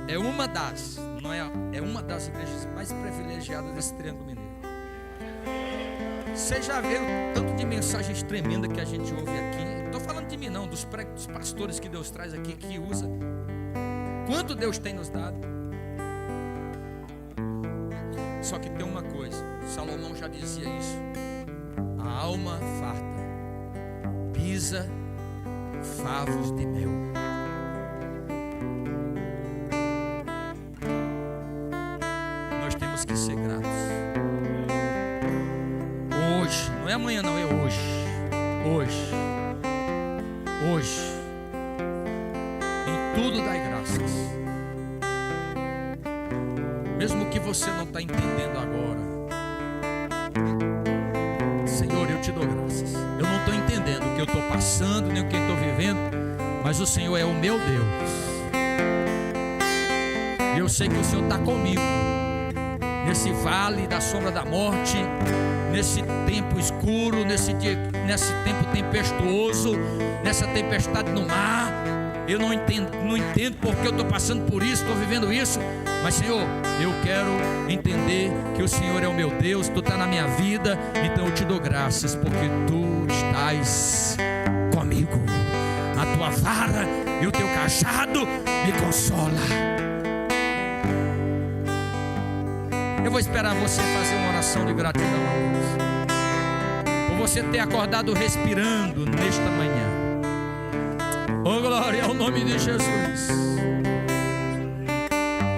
é uma das, não é, é uma das igrejas mais privilegiadas desse Triângulo Mineiro. Você já viu tanto de mensagens tremendas que a gente ouve aqui? Não estou falando de mim não, dos pastores que Deus traz aqui, que usa. Quanto Deus tem nos dado. Só que tem uma coisa, Salomão já dizia isso: a alma farta pisa favos de mel. Nós temos que ser gratos. Hoje, não é amanhã não, é hoje. Hoje em tudo dai graças. Mesmo que você não está entendendo agora, Senhor, eu te dou graças. Eu não estou entendendo o que eu estou passando, nem o que eu estou vivendo, mas o Senhor é o meu Deus. E eu sei que o Senhor está comigo nesse vale da sombra da morte, nesse tempo escuro, nesse tempo tempestuoso, nessa tempestade no mar. Eu não entendo porque eu estou passando por isso, estou vivendo isso, mas Senhor, eu quero entender que o Senhor é o meu Deus, Tu está na minha vida, então eu te dou graças, porque Tu estás comigo. A Tua vara e o Teu cajado me consola. Eu vou esperar você fazer uma oração de gratidão a Deus, por você ter acordado respirando nesta manhã. Oh, glória ao nome de Jesus.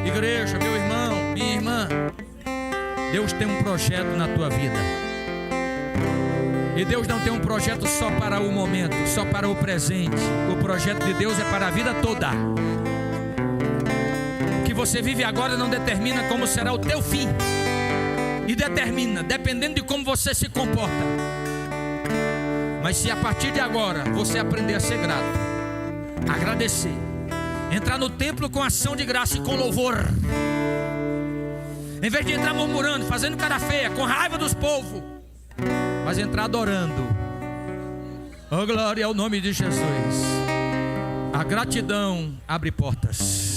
Igreja, meu irmão, minha irmã, Deus tem um projeto na tua vida. E Deus não tem um projeto só para o momento, só para o presente. O projeto de Deus é para a vida toda. O que você vive agora não determina como será o teu fim. E determina, dependendo de como você se comporta. Mas se a partir de agora você aprender a ser grato, agradecer, entrar no templo com ação de graça e com louvor, em vez de entrar murmurando, fazendo cara feia, com raiva dos povos, mas entrar adorando. Oh, glória ao nome de Jesus. A gratidão abre portas.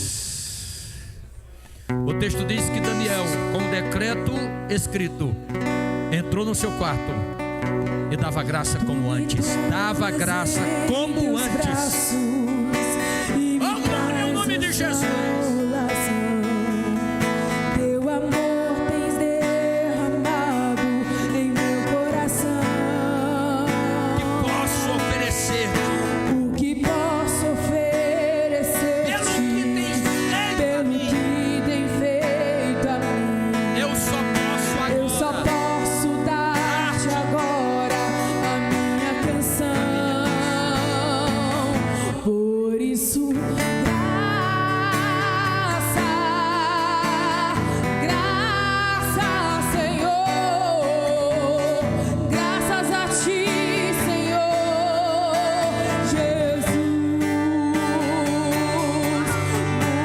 O texto diz que Daniel, com o decreto escrito, entrou no seu quarto e dava graça como antes. Dava graça como antes. Oh, glória ao nome de Jesus. Jesus. Teu amor tens derramado em meu coração. Que posso oferecer O que posso oferecer pelo que tens feito a pelo mim. que tem feito a mim. Eu só posso agora. Eu só posso dar-te agora a minha canção. Por isso, graças, Senhor. Graças a ti, Senhor Jesus.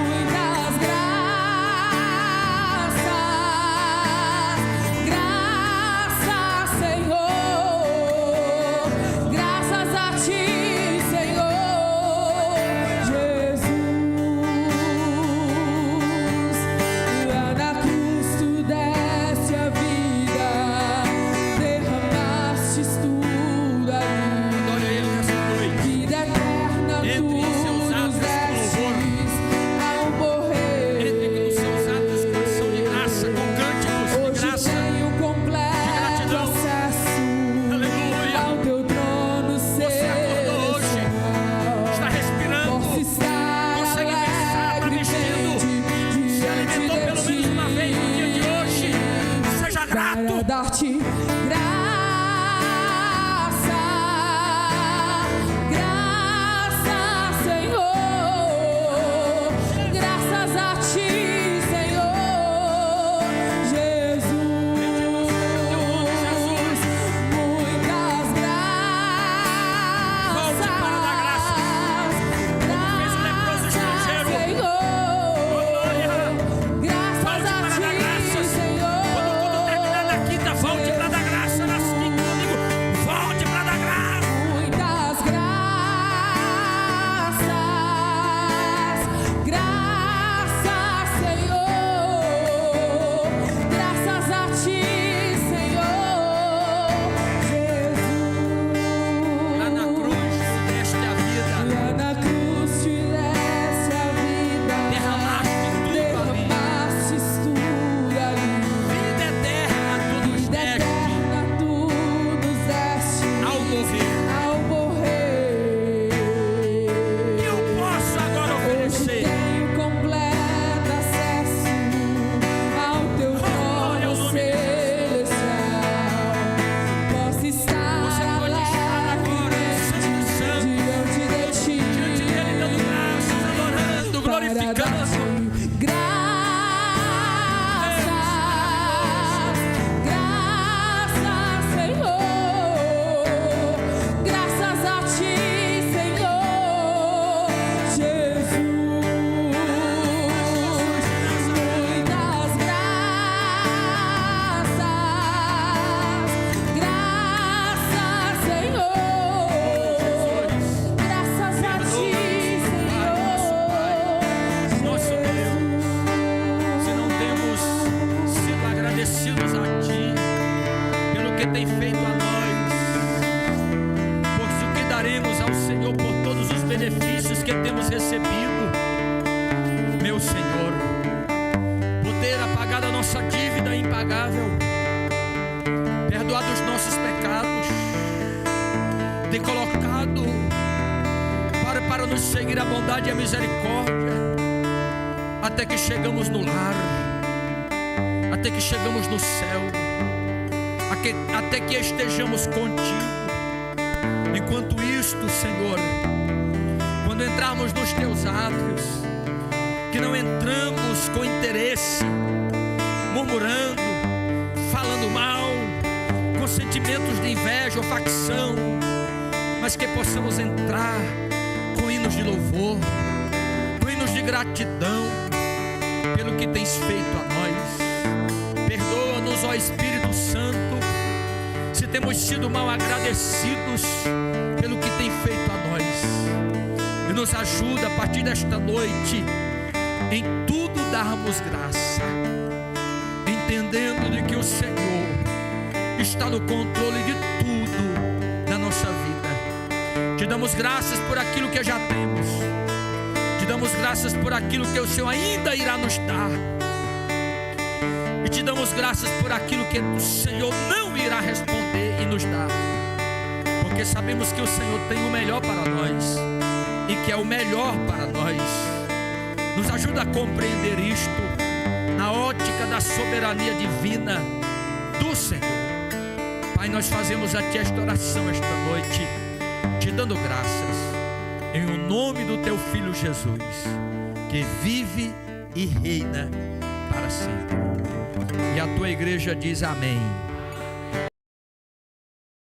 Muitas graças, Senhor. Graças a ti, Senhor Jesus. Lá na cruz tu deste a vida, derramaste tudo ali. Adore Ele nessa noite. Vida eterna Entre tu em seus nos atos com louvor. destes ao morrer. Entre nos seus atos com ação de graça, com cânticos de Hoje graça. tenho completo gratidão. acesso Aleluia. ao teu trono Você acordou hoje, está celestial. respirando, Posso estar consegue pensar, está vestindo, se alimentou pelo menos uma vez no dia de hoje. Seja grato. para dar-te graças, Senhor. Graças a ti, Senhor Jesus. Muitas graças. Volte para dar graças. Como fez o leproso estrangeiro. Senhor. Graças Volte a para dar ti, graças. Senhor. Quando o culto terminar na quinta, volte para dar graça. Na quinta, domingo, volte para dar graça. Muitas graças, Senhor. Graças a ti, Senhor Jesus. Lá na cruz, deste a vida. Lá na cruz te deste a vida, Derramaste tudo ali. derramastes tudo ali. Vida eterna, tu nos Vida deste eterna tu nos deste ao morrer. ao morrer. E eu posso agora Hoje oferecer. tenho completo acesso ao teu Glória ao trono nome de celestial. Posso estar Você pode estar agora, Santo, Santo, diante de ti, diante dele, dando graças, adorando, para glorificando. dar-te graças, Senhor. Graças a ti, Senhor Jesus. Muitas graças, Senhor. Graças a ti, Senhor. Nosso Deus, se não temos sido agradecidos a Ti pelo que tem feito a nós, pois o que daremos ao Senhor por todos os benefícios que temos recebido, meu Senhor, por ter apagado a nossa dívida impagável, perdoado os nossos pecados, ter colocado para nos seguir a bondade e a misericórdia, até que chegamos no lar, até que chegamos no céu, até que estejamos contigo. Enquanto isto, Senhor, quando entrarmos nos teus átrios, que não entramos com interesse, murmurando, falando mal, com sentimentos de inveja ou facção, mas que possamos entrar com hinos de louvor, com hinos de gratidão pelo que tens feito a nós. Perdoa-nos, ó Espírito Santo, se temos sido mal agradecidos pelo que tem feito a nós, e nos ajuda a partir desta noite em tudo darmos graça, entendendo de que o Senhor está no controle de tudo na nossa vida. Te damos graças por aquilo que já temos, te damos graças por aquilo que o Senhor ainda irá nos dar. E te damos graças por aquilo que o Senhor não irá responder e nos dar. Porque sabemos que o Senhor tem o melhor para nós e que é o melhor para nós. Nos ajuda a compreender isto na ótica da soberania divina do Senhor. Pai, nós fazemos a Ti esta oração esta noite, te dando graças, em o nome do Teu Filho Jesus, que vive e reina para sempre. E a Tua igreja diz amém.